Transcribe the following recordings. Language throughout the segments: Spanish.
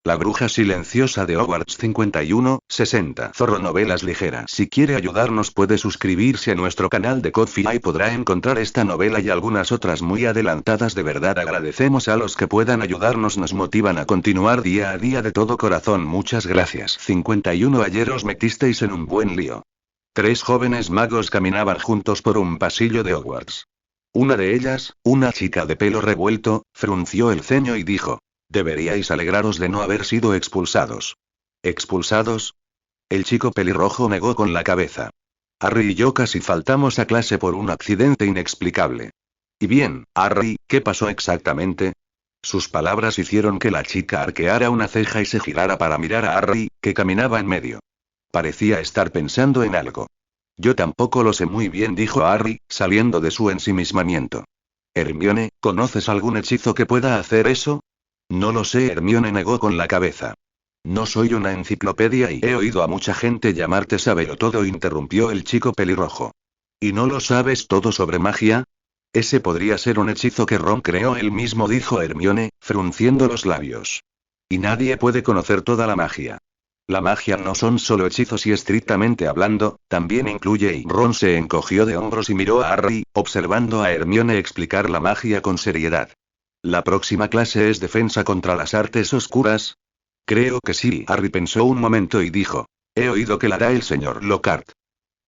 La bruja silenciosa de Hogwarts 51-60. Zorro Novelas Ligeras. Si quiere ayudarnos puede suscribirse a nuestro canal de Ko-fi y podrá encontrar esta novela y algunas otras muy adelantadas. De verdad agradecemos a los que puedan ayudarnos, nos motivan a continuar día a día de todo corazón. Muchas gracias. 51. Ayer os metisteis en un buen lío. 3 jóvenes magos caminaban juntos por un pasillo de Hogwarts. Una de ellas, una chica de pelo revuelto, frunció el ceño y dijo: deberíais alegraros de no haber sido expulsados. ¿Expulsados? El chico pelirrojo negó con la cabeza. Harry y yo casi faltamos a clase por un accidente inexplicable. Y bien, Harry, ¿qué pasó exactamente? Sus palabras hicieron que la chica arqueara una ceja y se girara para mirar a Harry, que caminaba en medio. Parecía estar pensando en algo. Yo tampoco lo sé muy bien, dijo Harry, saliendo de su ensimismamiento. Hermione, ¿conoces algún hechizo que pueda hacer eso? No lo sé, Hermione negó con la cabeza. No soy una enciclopedia y he oído a mucha gente llamarte sabelotodo, interrumpió el chico pelirrojo. ¿Y no lo sabes todo sobre magia? Ese podría ser un hechizo que Ron creó él mismo, dijo Hermione, frunciendo los labios. Y nadie puede conocer toda la magia. La magia no son solo hechizos y estrictamente hablando, también incluye y Ron se encogió de hombros y miró a Harry, observando a Hermione explicar la magia con seriedad. ¿La próxima clase es defensa contra las artes oscuras? Creo que sí. Harry pensó un momento y dijo: he oído que la hará el señor Lockhart.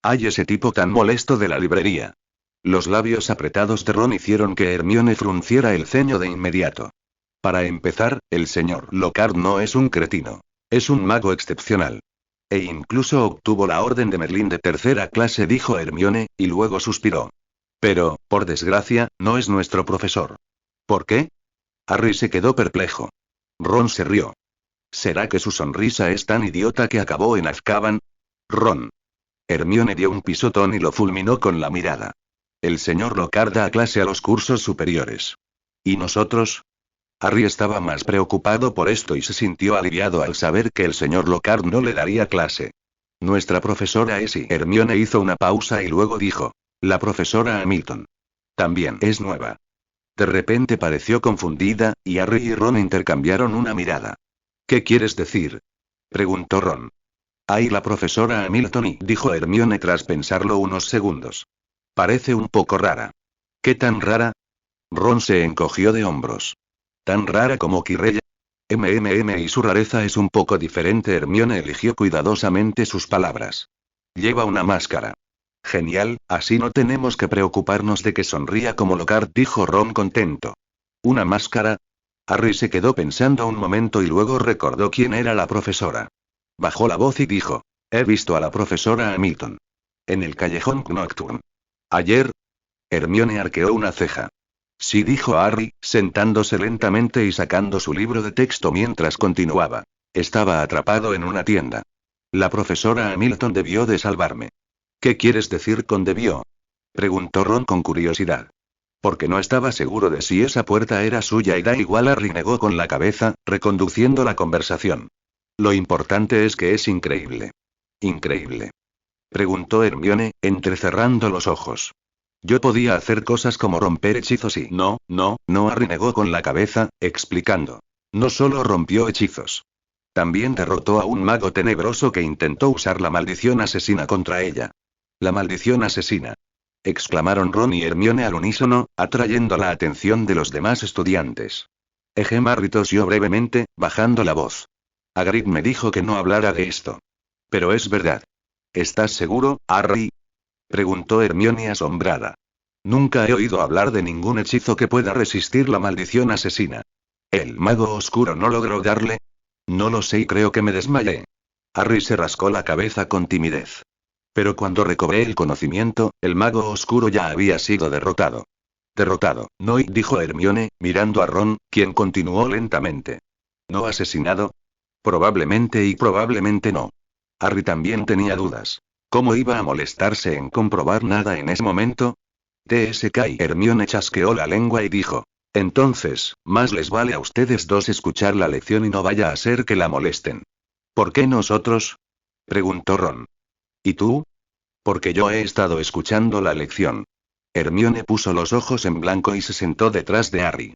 Ay, ese tipo tan molesto de la librería. Los labios apretados de Ron hicieron que Hermione frunciera el ceño de inmediato. Para empezar, el señor Lockhart no es un cretino. Es un mago excepcional. E incluso obtuvo la orden de Merlín de tercera clase, dijo Hermione, y luego suspiró. Pero, por desgracia, no es nuestro profesor. ¿Por qué? Harry se quedó perplejo. Ron se rió. ¿Será que su sonrisa es tan idiota que acabó en Azkaban? Ron. Hermione dio un pisotón y lo fulminó con la mirada. El señor Lockhart da clase a los cursos superiores. ¿Y nosotros? Harry estaba más preocupado por esto y se sintió aliviado al saber que el señor Lockhart no le daría clase. Nuestra profesora es y Hermione hizo una pausa y luego dijo: la profesora Hamilton. También es nueva. De repente pareció confundida, y Harry y Ron intercambiaron una mirada. ¿Qué quieres decir? Preguntó Ron. Ay, la profesora Hamilton, dijo Hermione tras pensarlo unos segundos. Parece un poco rara. ¿Qué tan rara? Ron se encogió de hombros. ¿Tan rara como Quirrell? Y su rareza es un poco diferente. Hermione eligió cuidadosamente sus palabras. Lleva una máscara. Genial, así no tenemos que preocuparnos de que sonría como Lockhart, dijo Ron contento. ¿Una máscara? Harry se quedó pensando un momento y luego recordó quién era la profesora. Bajó la voz y dijo: he visto a la profesora Hamilton. En el callejón Nocturne. ¿Ayer? Hermione arqueó una ceja. Sí, dijo Harry, sentándose lentamente y sacando su libro de texto mientras continuaba. Estaba atrapado en una tienda. La profesora Hamilton debió de salvarme. ¿Qué quieres decir con debió? Preguntó Ron con curiosidad. Porque no estaba seguro de si esa puerta era suya y da igual, Harry negó con la cabeza, reconduciendo la conversación. Lo importante es que es increíble. ¿Increíble? Preguntó Hermione, entrecerrando los ojos. Yo podía hacer cosas como romper hechizos y... No, Harry negó con la cabeza, explicando. No solo rompió hechizos. También derrotó a un mago tenebroso que intentó usar la maldición asesina contra ella. La maldición asesina. Exclamaron Ron y Hermione al unísono, atrayendo la atención de los demás estudiantes. Harry tosió brevemente, bajando la voz. Hagrid me dijo que no hablara de esto. Pero es verdad. ¿Estás seguro, Harry? Preguntó Hermione asombrada. Nunca he oído hablar de ningún hechizo que pueda resistir la maldición asesina. ¿El mago oscuro no logró darle? No lo sé y creo que me desmayé. Harry se rascó la cabeza con timidez. Pero cuando recobré el conocimiento, el mago oscuro ya había sido derrotado. Derrotado, ¿no? Dijo Hermione, mirando a Ron, quien continuó lentamente. ¿No asesinado? Probablemente y probablemente no. Harry también tenía dudas. ¿Cómo iba a molestarse en comprobar nada en ese momento? TSK y Hermione chasqueó la lengua y dijo. Entonces, más les vale a ustedes dos escuchar la lección y no vaya a ser que la molesten. ¿Por qué nosotros? Preguntó Ron. ¿Y tú? Porque yo he estado escuchando la lección. Hermione puso los ojos en blanco y se sentó detrás de Harry.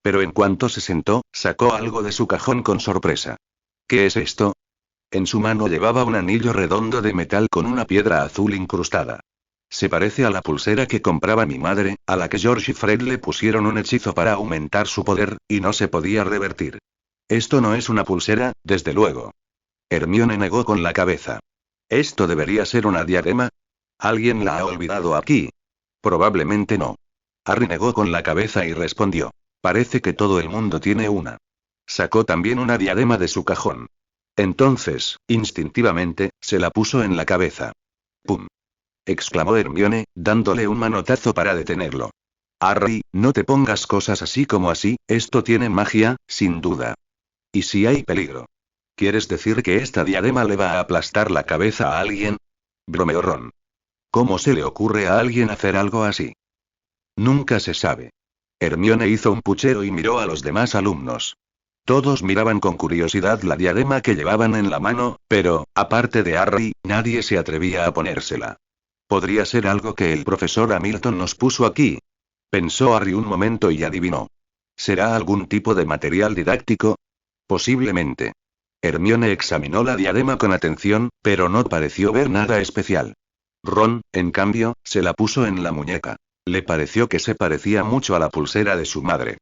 Pero en cuanto se sentó, sacó algo de su cajón con sorpresa. ¿Qué es esto? En su mano llevaba un anillo redondo de metal con una piedra azul incrustada. Se parece a la pulsera que compraba mi madre, a la que George y Fred le pusieron un hechizo para aumentar su poder, y no se podía revertir. Esto no es una pulsera, desde luego. Hermione negó con la cabeza. ¿Esto debería ser una diadema? ¿Alguien la ha olvidado aquí? Probablemente no. Harry negó con la cabeza y respondió. Parece que todo el mundo tiene una. Sacó también una diadema de su cajón. Entonces, instintivamente, se la puso en la cabeza. ¡Pum! Exclamó Hermione, dándole un manotazo para detenerlo. Harry, no te pongas cosas así como así, esto tiene magia, sin duda. ¿Y si hay peligro? ¿Quieres decir que esta diadema le va a aplastar la cabeza a alguien? Bromeó Ron. ¿Cómo se le ocurre a alguien hacer algo así? Nunca se sabe. Hermione hizo un puchero y miró a los demás alumnos. Todos miraban con curiosidad la diadema que llevaban en la mano, pero, aparte de Harry, nadie se atrevía a ponérsela. Podría ser algo que el profesor Hamilton nos puso aquí. Pensó Harry un momento y adivinó. ¿Será algún tipo de material didáctico? Posiblemente. Hermione examinó la diadema con atención, pero no pareció ver nada especial. Ron, en cambio, se la puso en la muñeca. Le pareció que se parecía mucho a la pulsera de su madre.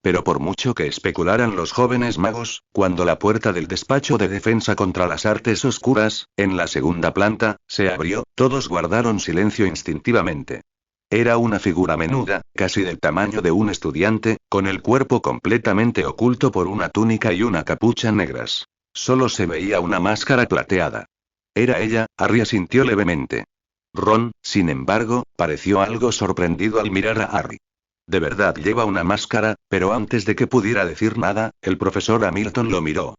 Pero por mucho que especularan los jóvenes magos, cuando la puerta del despacho de defensa contra las artes oscuras, en la segunda planta, se abrió, todos guardaron silencio instintivamente. Era una figura menuda, casi del tamaño de un estudiante, con el cuerpo completamente oculto por una túnica y una capucha negras. Solo se veía una máscara plateada. Era ella, Harry asintió levemente. Ron, sin embargo, pareció algo sorprendido al mirar a Harry. De verdad lleva una máscara, pero antes de que pudiera decir nada, el profesor Hamilton lo miró.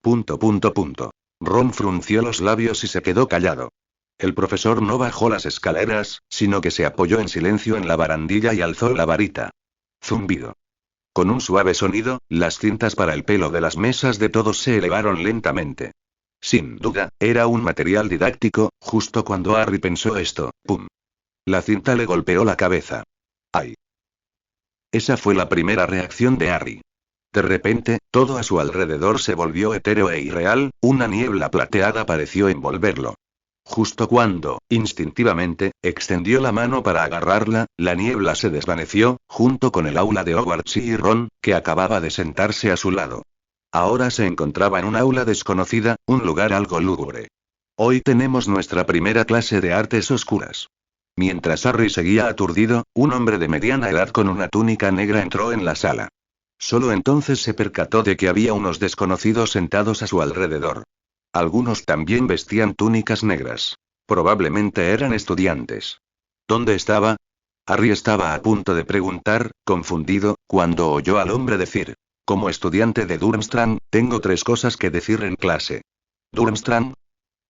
Ron frunció los labios y se quedó callado. El profesor no bajó las escaleras, sino que se apoyó en silencio en la barandilla y alzó la varita. Zumbido. Con un suave sonido, las cintas para el pelo de las mesas de todos se elevaron lentamente. Sin duda, era un material didáctico, justo cuando Harry pensó esto, ¡pum! La cinta le golpeó la cabeza. ¡Ay! Esa fue la primera reacción de Harry. De repente, todo a su alrededor se volvió etéreo e irreal, una niebla plateada pareció envolverlo. Justo cuando, instintivamente, extendió la mano para agarrarla, la niebla se desvaneció, junto con el aula de Hogwarts y Ron, que acababa de sentarse a su lado. Ahora se encontraba en un aula desconocida, un lugar algo lúgubre. Hoy tenemos nuestra primera clase de artes oscuras. Mientras Harry seguía aturdido, un hombre de mediana edad con una túnica negra entró en la sala. Solo entonces se percató de que había unos desconocidos sentados a su alrededor. Algunos también vestían túnicas negras. Probablemente eran estudiantes. ¿Dónde estaba? Harry estaba a punto de preguntar, confundido, cuando oyó al hombre decir: como estudiante de Durmstrang, tengo 3 cosas que decir en clase. ¿Durmstrang?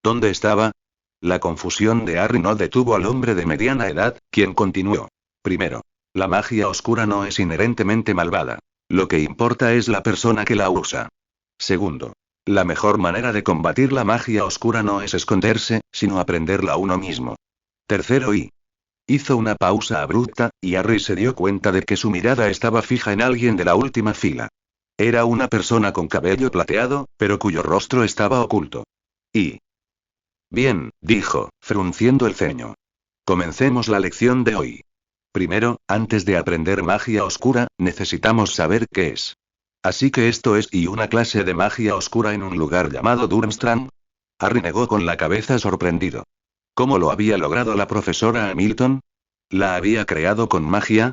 ¿Dónde estaba? La confusión de Harry no detuvo al hombre de mediana edad, quien continuó. Primero, la magia oscura no es inherentemente malvada. Lo que importa es la persona que la usa. Segundo, la mejor manera de combatir la magia oscura no es esconderse, sino aprenderla uno mismo. Tercero hizo una pausa abrupta, y Harry se dio cuenta de que su mirada estaba fija en alguien de la última fila. Era una persona con cabello plateado, pero cuyo rostro estaba oculto. Bien, dijo, frunciendo el ceño. Comencemos la lección de hoy. Primero, antes de aprender magia oscura, necesitamos saber qué es. Así que esto es una clase de magia oscura en un lugar llamado Durmstrang. Harry negó con la cabeza sorprendido. ¿Cómo lo había logrado la profesora Hamilton? ¿La había creado con magia?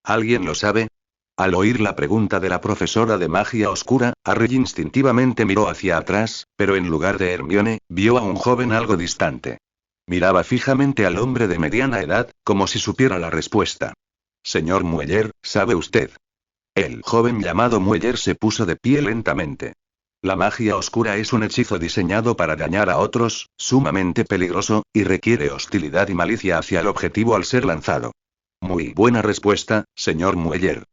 ¿Alguien lo sabe? Al oír la pregunta de la profesora de magia oscura, Harry instintivamente miró hacia atrás, pero en lugar de Hermione, vio a un joven algo distante. Miraba fijamente al hombre de mediana edad, como si supiera la respuesta. Señor Mueller, ¿sabe usted? El joven llamado Mueller se puso de pie lentamente. La magia oscura es un hechizo diseñado para dañar a otros, sumamente peligroso, y requiere hostilidad y malicia hacia el objetivo al ser lanzado. Muy buena respuesta, señor Mueller.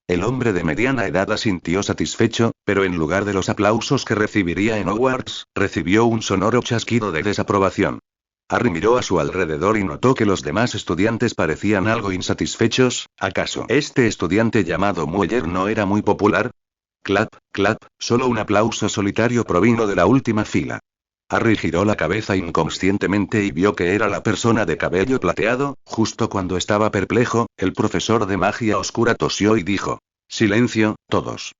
El hombre de mediana edad asintió satisfecho, pero en lugar de los aplausos que recibiría en Hogwarts, recibió un sonoro chasquido de desaprobación. Harry miró a su alrededor y notó que los demás estudiantes parecían algo insatisfechos. ¿Acaso este estudiante llamado Mueller no era muy popular? Clap, clap, solo un aplauso solitario provino de la última fila. Harry giró la cabeza inconscientemente y vio que era la persona de cabello plateado. Justo cuando estaba perplejo, el profesor de magia oscura tosió y dijo: «Silencio, todos.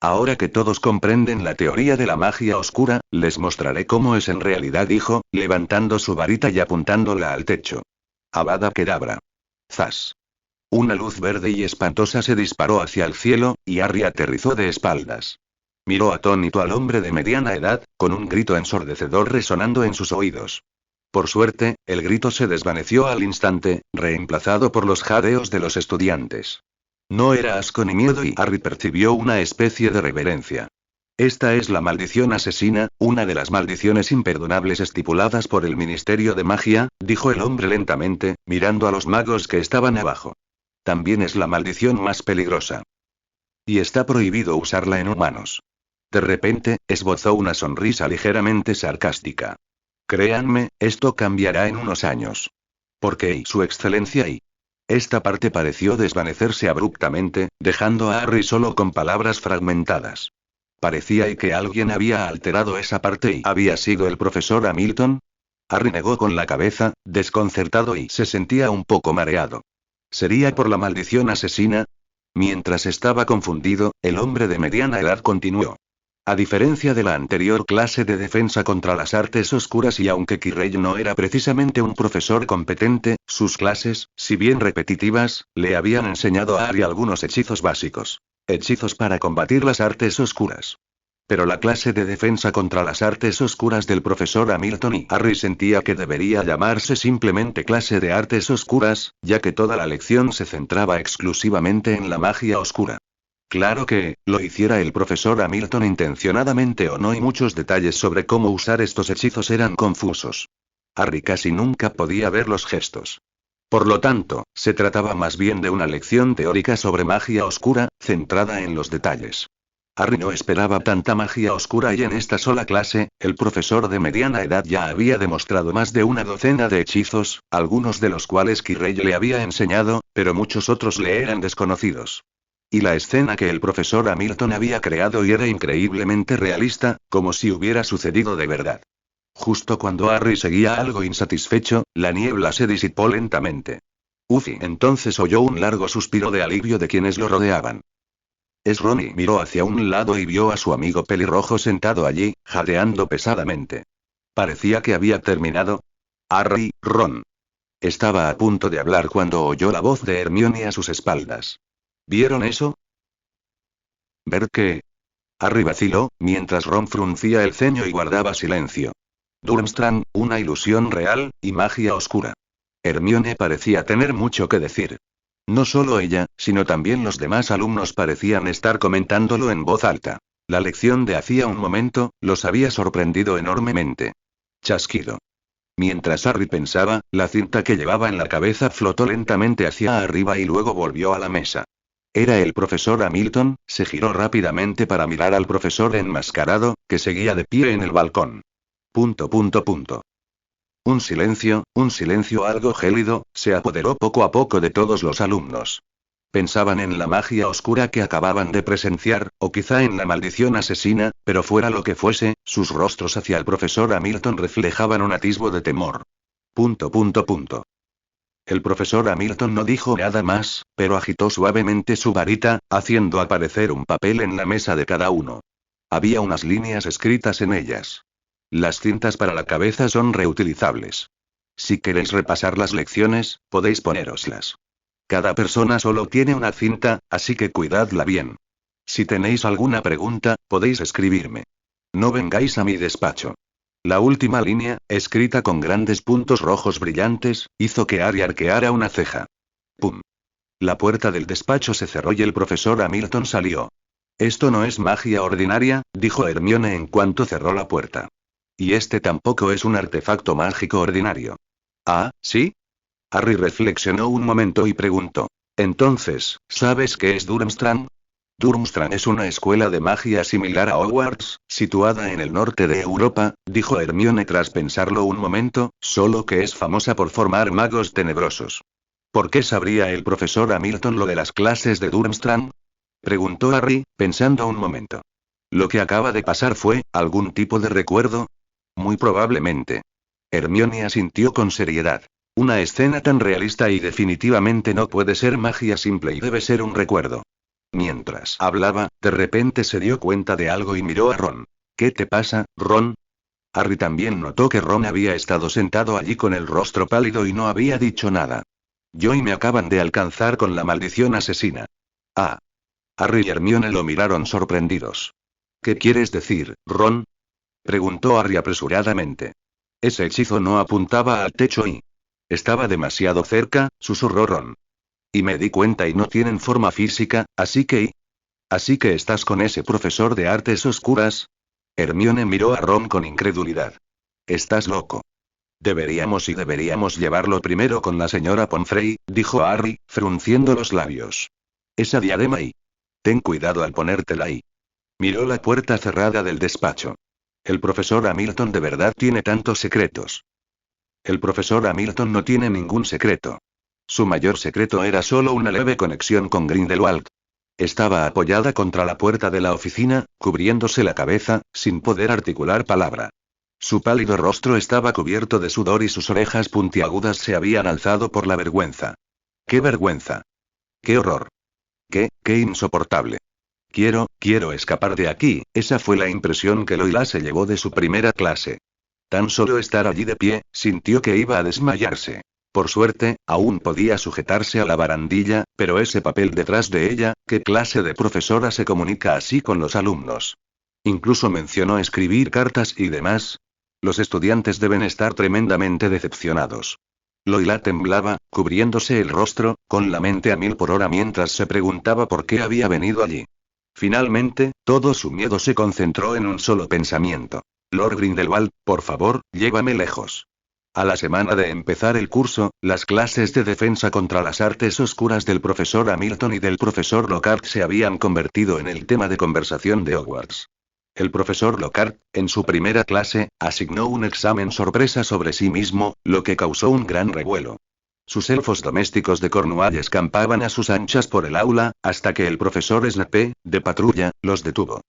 Ahora que todos comprenden la teoría de la magia oscura, les mostraré cómo es en realidad», dijo, levantando su varita y apuntándola al techo. Avada Kedavra. Zas. Una luz verde y espantosa se disparó hacia el cielo, y Harry aterrizó de espaldas. Miró atónito al hombre de mediana edad, con un grito ensordecedor resonando en sus oídos. Por suerte, el grito se desvaneció al instante, reemplazado por los jadeos de los estudiantes. No era asco ni miedo y Harry percibió una especie de reverencia. Esta es la maldición asesina, una de las maldiciones imperdonables estipuladas por el Ministerio de Magia, dijo el hombre lentamente, mirando a los magos que estaban abajo. También es la maldición más peligrosa. Y está prohibido usarla en humanos. De repente, esbozó una sonrisa ligeramente sarcástica. Créanme, esto cambiará en unos años. Porque Su Excelencia y... Esta parte pareció desvanecerse abruptamente, dejando a Harry solo con palabras fragmentadas. Parecía que alguien había alterado esa parte y había sido el profesor Hamilton. Harry negó con la cabeza, desconcertado y se sentía un poco mareado. ¿Sería por la maldición asesina? Mientras estaba confundido, el hombre de mediana edad continuó. A diferencia de la anterior clase de defensa contra las artes oscuras y aunque Quirrell no era precisamente un profesor competente, sus clases, si bien repetitivas, le habían enseñado a Harry algunos hechizos básicos. Hechizos para combatir las artes oscuras. Pero la clase de defensa contra las artes oscuras del profesor Hamilton y Harry sentía que debería llamarse simplemente clase de artes oscuras, ya que toda la lección se centraba exclusivamente en la magia oscura. Claro que, lo hiciera el profesor Hamilton intencionadamente o no, y muchos detalles sobre cómo usar estos hechizos eran confusos. Harry casi nunca podía ver los gestos. Por lo tanto, se trataba más bien de una lección teórica sobre magia oscura, centrada en los detalles. Harry no esperaba tanta magia oscura y en esta sola clase, el profesor de mediana edad ya había demostrado más de una docena de hechizos, algunos de los cuales Quirrell le había enseñado, pero muchos otros le eran desconocidos. Y la escena que el profesor Hamilton había creado y era increíblemente realista, como si hubiera sucedido de verdad. Justo cuando Harry seguía algo insatisfecho, la niebla se disipó lentamente. Ufi, entonces oyó un largo suspiro de alivio de quienes lo rodeaban. Es Ron, y miró hacia un lado y vio a su amigo pelirrojo sentado allí, jadeando pesadamente. Parecía que había terminado. Harry, Ron. Estaba a punto de hablar cuando oyó la voz de Hermione a sus espaldas. ¿Vieron eso? ¿Ver qué? Harry vaciló, mientras Ron fruncía el ceño y guardaba silencio. Durmstrang, una ilusión real, y magia oscura. Hermione parecía tener mucho que decir. No solo ella, sino también los demás alumnos parecían estar comentándolo en voz alta. La lección de hacía un momento, los había sorprendido enormemente. Chasquido. Mientras Harry pensaba, la cinta que llevaba en la cabeza flotó lentamente hacia arriba y luego volvió a la mesa. Era el profesor Hamilton. Se giró rápidamente para mirar al profesor enmascarado, que seguía de pie en el balcón. Un silencio algo gélido, se apoderó poco a poco de todos los alumnos. Pensaban en la magia oscura que acababan de presenciar, o quizá en la maldición asesina, pero fuera lo que fuese, sus rostros hacia el profesor Hamilton reflejaban un atisbo de temor. El profesor Hamilton no dijo nada más, pero agitó suavemente su varita, haciendo aparecer un papel en la mesa de cada uno. Había unas líneas escritas en ellas. Las cintas para la cabeza son reutilizables. Si queréis repasar las lecciones, podéis ponéroslas. Cada persona solo tiene una cinta, así que cuidadla bien. Si tenéis alguna pregunta, podéis escribirme. No vengáis a mi despacho. La última línea, escrita con grandes puntos rojos brillantes, hizo que Harry arqueara una ceja. ¡Pum! La puerta del despacho se cerró y el profesor Hamilton salió. Esto no es magia ordinaria, dijo Hermione en cuanto cerró la puerta. Y este tampoco es un artefacto mágico ordinario. ¿Ah, sí? Harry reflexionó un momento y preguntó. Entonces, ¿sabes qué es Durmstrang? Durmstrang es una escuela de magia similar a Hogwarts, situada en el norte de Europa, dijo Hermione tras pensarlo un momento, solo que es famosa por formar magos tenebrosos. ¿Por qué sabría el profesor Hamilton lo de las clases de Durmstrang? Preguntó Harry, pensando un momento. ¿Lo que acaba de pasar fue algún tipo de recuerdo? Muy probablemente. Hermione asintió con seriedad. Una escena tan realista y definitivamente no puede ser magia simple y debe ser un recuerdo. Mientras hablaba, de repente se dio cuenta de algo y miró a Ron. ¿Qué te pasa, Ron? Harry también notó que Ron había estado sentado allí con el rostro pálido y no había dicho nada. Yo y me acaban de alcanzar con la maldición asesina. Ah. Harry y Hermione lo miraron sorprendidos. ¿Qué quieres decir, Ron? Preguntó Harry apresuradamente. Ese hechizo no apuntaba al techo y... Estaba demasiado cerca, susurró Ron. Y me di cuenta y no tienen forma física, así que... ¿Así que estás con ese profesor de artes oscuras? Hermione miró a Ron con incredulidad. Estás loco. Deberíamos llevarlo primero con la señora Pomfrey, dijo Harry, frunciendo los labios. Esa diadema y... Ten cuidado al ponértela ahí. Miró la puerta cerrada del despacho. El profesor Hamilton de verdad tiene tantos secretos. El profesor Hamilton no tiene ningún secreto. Su mayor secreto era solo una leve conexión con Grindelwald. Estaba apoyada contra la puerta de la oficina, cubriéndose la cabeza, sin poder articular palabra. Su pálido rostro estaba cubierto de sudor y sus orejas puntiagudas se habían alzado por la vergüenza. ¡Qué vergüenza! ¡Qué horror! ¡Qué insoportable! Quiero escapar de aquí, esa fue la impresión que Loila se llevó de su primera clase. Tan solo estar allí de pie, sintió que iba a desmayarse. Por suerte, aún podía sujetarse a la barandilla, pero ese papel detrás de ella, ¿qué clase de profesora se comunica así con los alumnos? Incluso mencionó escribir cartas y demás. Los estudiantes deben estar tremendamente decepcionados. Loila temblaba, cubriéndose el rostro, con la mente a 1000 por hora mientras se preguntaba por qué había venido allí. Finalmente, todo su miedo se concentró en un solo pensamiento. Lord Grindelwald, por favor, llévame lejos. A la semana de empezar el curso, las clases de defensa contra las artes oscuras del profesor Hamilton y del profesor Lockhart se habían convertido en el tema de conversación de Hogwarts. El profesor Lockhart, en su primera clase, asignó un examen sorpresa sobre sí mismo, lo que causó un gran revuelo. Sus elfos domésticos de Cornwall escampaban a sus anchas por el aula, hasta que el profesor Snape, de patrulla, los detuvo.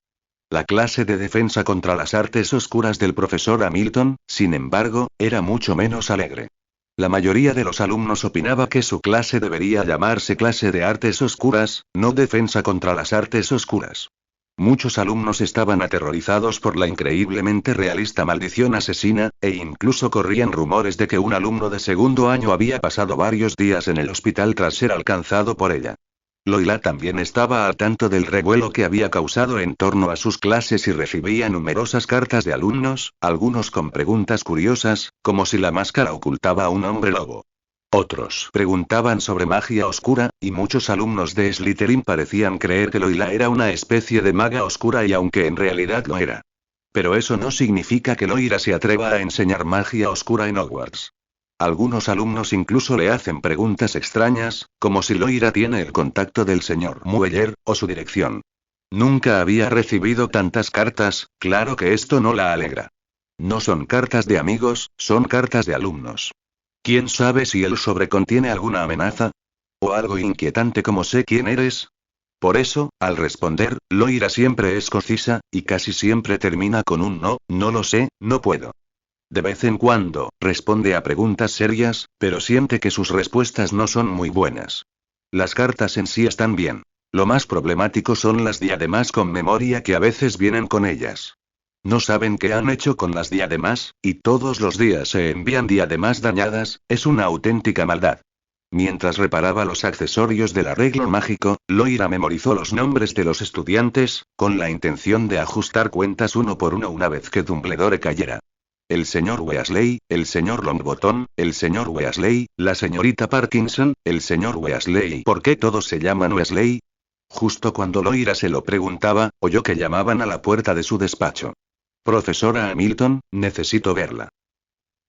La clase de defensa contra las artes oscuras del profesor Hamilton, sin embargo, era mucho menos alegre. La mayoría de los alumnos opinaba que su clase debería llamarse clase de artes oscuras, no defensa contra las artes oscuras. Muchos alumnos estaban aterrorizados por la increíblemente realista maldición asesina, e incluso corrían rumores de que un alumno de segundo año había pasado varios días en el hospital tras ser alcanzado por ella. Loila también estaba al tanto del revuelo que había causado en torno a sus clases y recibía numerosas cartas de alumnos, algunos con preguntas curiosas, como si la máscara ocultaba a un hombre lobo. Otros preguntaban sobre magia oscura, y muchos alumnos de Slytherin parecían creer que Loila era una especie de maga oscura y aunque en realidad lo era. Pero eso no significa que Loira se atreva a enseñar magia oscura en Hogwarts. Algunos alumnos incluso le hacen preguntas extrañas, como si Loira tiene el contacto del señor Mueller, o su dirección. Nunca había recibido tantas cartas, claro que esto no la alegra. No son cartas de amigos, son cartas de alumnos. ¿Quién sabe si el sobre contiene alguna amenaza? ¿O algo inquietante como sé quién eres? Por eso, al responder, Loira siempre es concisa, y casi siempre termina con un no, no lo sé, no puedo. De vez en cuando, responde a preguntas serias, pero siente que sus respuestas no son muy buenas. Las cartas en sí están bien. Lo más problemático son las diademas con memoria que a veces vienen con ellas. No saben qué han hecho con las diademas, y todos los días se envían diademas dañadas, es una auténtica maldad. Mientras reparaba los accesorios del arreglo mágico, Loira memorizó los nombres de los estudiantes, con la intención de ajustar cuentas uno por uno una vez que Dumbledore cayera. El señor Weasley, el señor Longbottom, el señor Weasley, la señorita Parkinson, el señor Weasley. ¿Por qué todos se llaman Weasley? Justo cuando Loira se lo preguntaba, oyó que llamaban a la puerta de su despacho. Profesora Hamilton, necesito verla.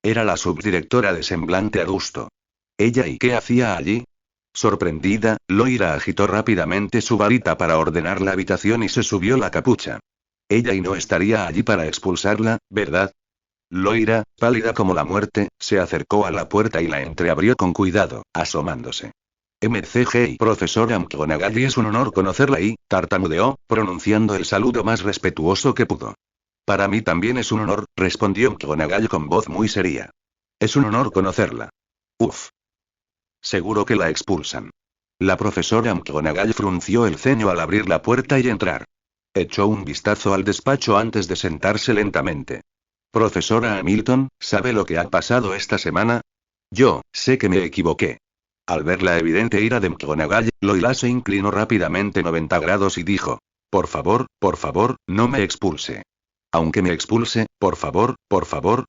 Era la subdirectora de semblante adusto. ¿Ella y qué hacía allí? Sorprendida, Loira agitó rápidamente su varita para ordenar la habitación y se subió la capucha. Ella y no estaría allí para expulsarla, ¿verdad? Loira, pálida como la muerte, se acercó a la puerta y la entreabrió con cuidado, asomándose. MCG, profesora McGonagall, es un honor conocerla y, tartamudeó, pronunciando el saludo más respetuoso que pudo. Para mí también es un honor, respondió McGonagall con voz muy seria. Es un honor conocerla. Uf. Seguro que la expulsan. La profesora McGonagall frunció el ceño al abrir la puerta y entrar. Echó un vistazo al despacho antes de sentarse lentamente. Profesora Hamilton, ¿sabe lo que ha pasado esta semana? Yo, sé que me equivoqué. Al ver la evidente ira de McGonagall, Loila se inclinó rápidamente 90 grados y dijo: por favor, no me expulse. Aunque me expulse, por favor,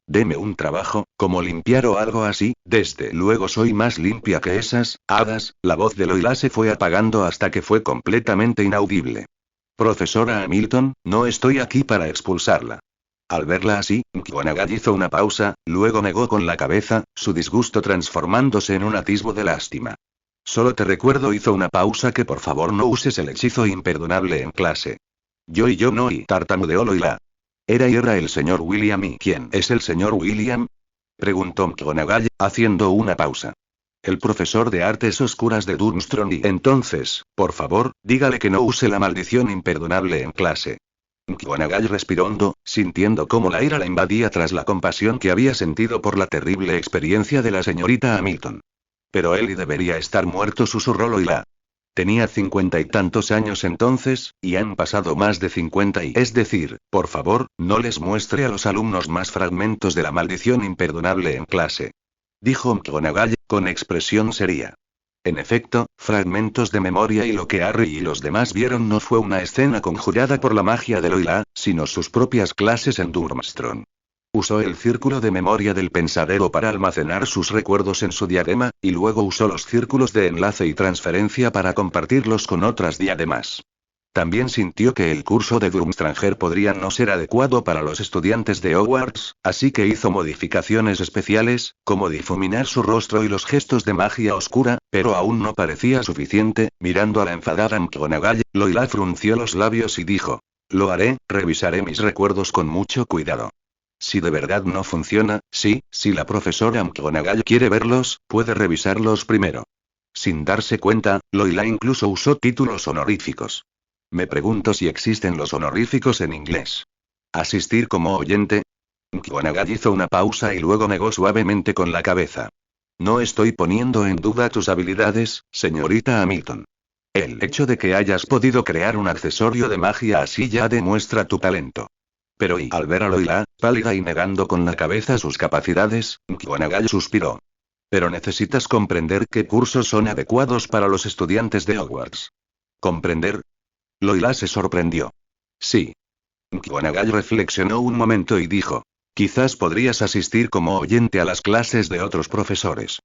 deme un trabajo, como limpiar o algo así, desde luego soy más limpia que esas hadas. La voz de Loila se fue apagando hasta que fue completamente inaudible. Profesora Hamilton, no estoy aquí para expulsarla. Al verla así, McGonagall hizo una pausa, luego negó con la cabeza, su disgusto transformándose en un atisbo de lástima. Solo te recuerdo, hizo una pausa, que por favor no uses el hechizo imperdonable en clase. Yo no, y tartamudeó Loila. Era el señor William. ¿Y quién es el señor William? Preguntó McGonagall, haciendo una pausa. El profesor de artes oscuras de Durmstrang. Y entonces, por favor, dígale que no use la maldición imperdonable en clase. McGonagall respiró hondo, sintiendo cómo la ira la invadía tras la compasión que había sentido por la terrible experiencia de la señorita Hamilton. Pero él debería estar muerto, susurró Loila. Tenía 50 y tantos años entonces, y han pasado más de 50 y... Es decir, por favor, no les muestre a los alumnos más fragmentos de la maldición imperdonable en clase. Dijo McGonagall, con expresión seria. En efecto, fragmentos de memoria, y lo que Harry y los demás vieron no fue una escena conjurada por la magia de Loila, sino sus propias clases en Durmstrang. Usó el círculo de memoria del pensadero para almacenar sus recuerdos en su diadema, y luego usó los círculos de enlace y transferencia para compartirlos con otras diademas. También sintió que el curso de Durmstranger podría no ser adecuado para los estudiantes de Hogwarts, así que hizo modificaciones especiales, como difuminar su rostro y los gestos de magia oscura, pero aún no parecía suficiente. Mirando a la enfadada McGonagall, Loila frunció los labios y dijo: lo haré, revisaré mis recuerdos con mucho cuidado. Si de verdad no funciona, si la profesora McGonagall quiere verlos, puede revisarlos primero. Sin darse cuenta, Loila incluso usó títulos honoríficos. Me pregunto si existen los honoríficos en inglés. ¿Asistir como oyente? McGonagall hizo una pausa y luego negó suavemente con la cabeza. No estoy poniendo en duda tus habilidades, señorita Hamilton. El hecho de que hayas podido crear un accesorio de magia así ya demuestra tu talento. Pero al ver a Loila, pálida y negando con la cabeza sus capacidades, McGonagall suspiró. Pero necesitas comprender qué cursos son adecuados para los estudiantes de Hogwarts. ¿Comprender? Loila se sorprendió. Sí. McGonagall reflexionó un momento y dijo: quizás podrías asistir como oyente a las clases de otros profesores.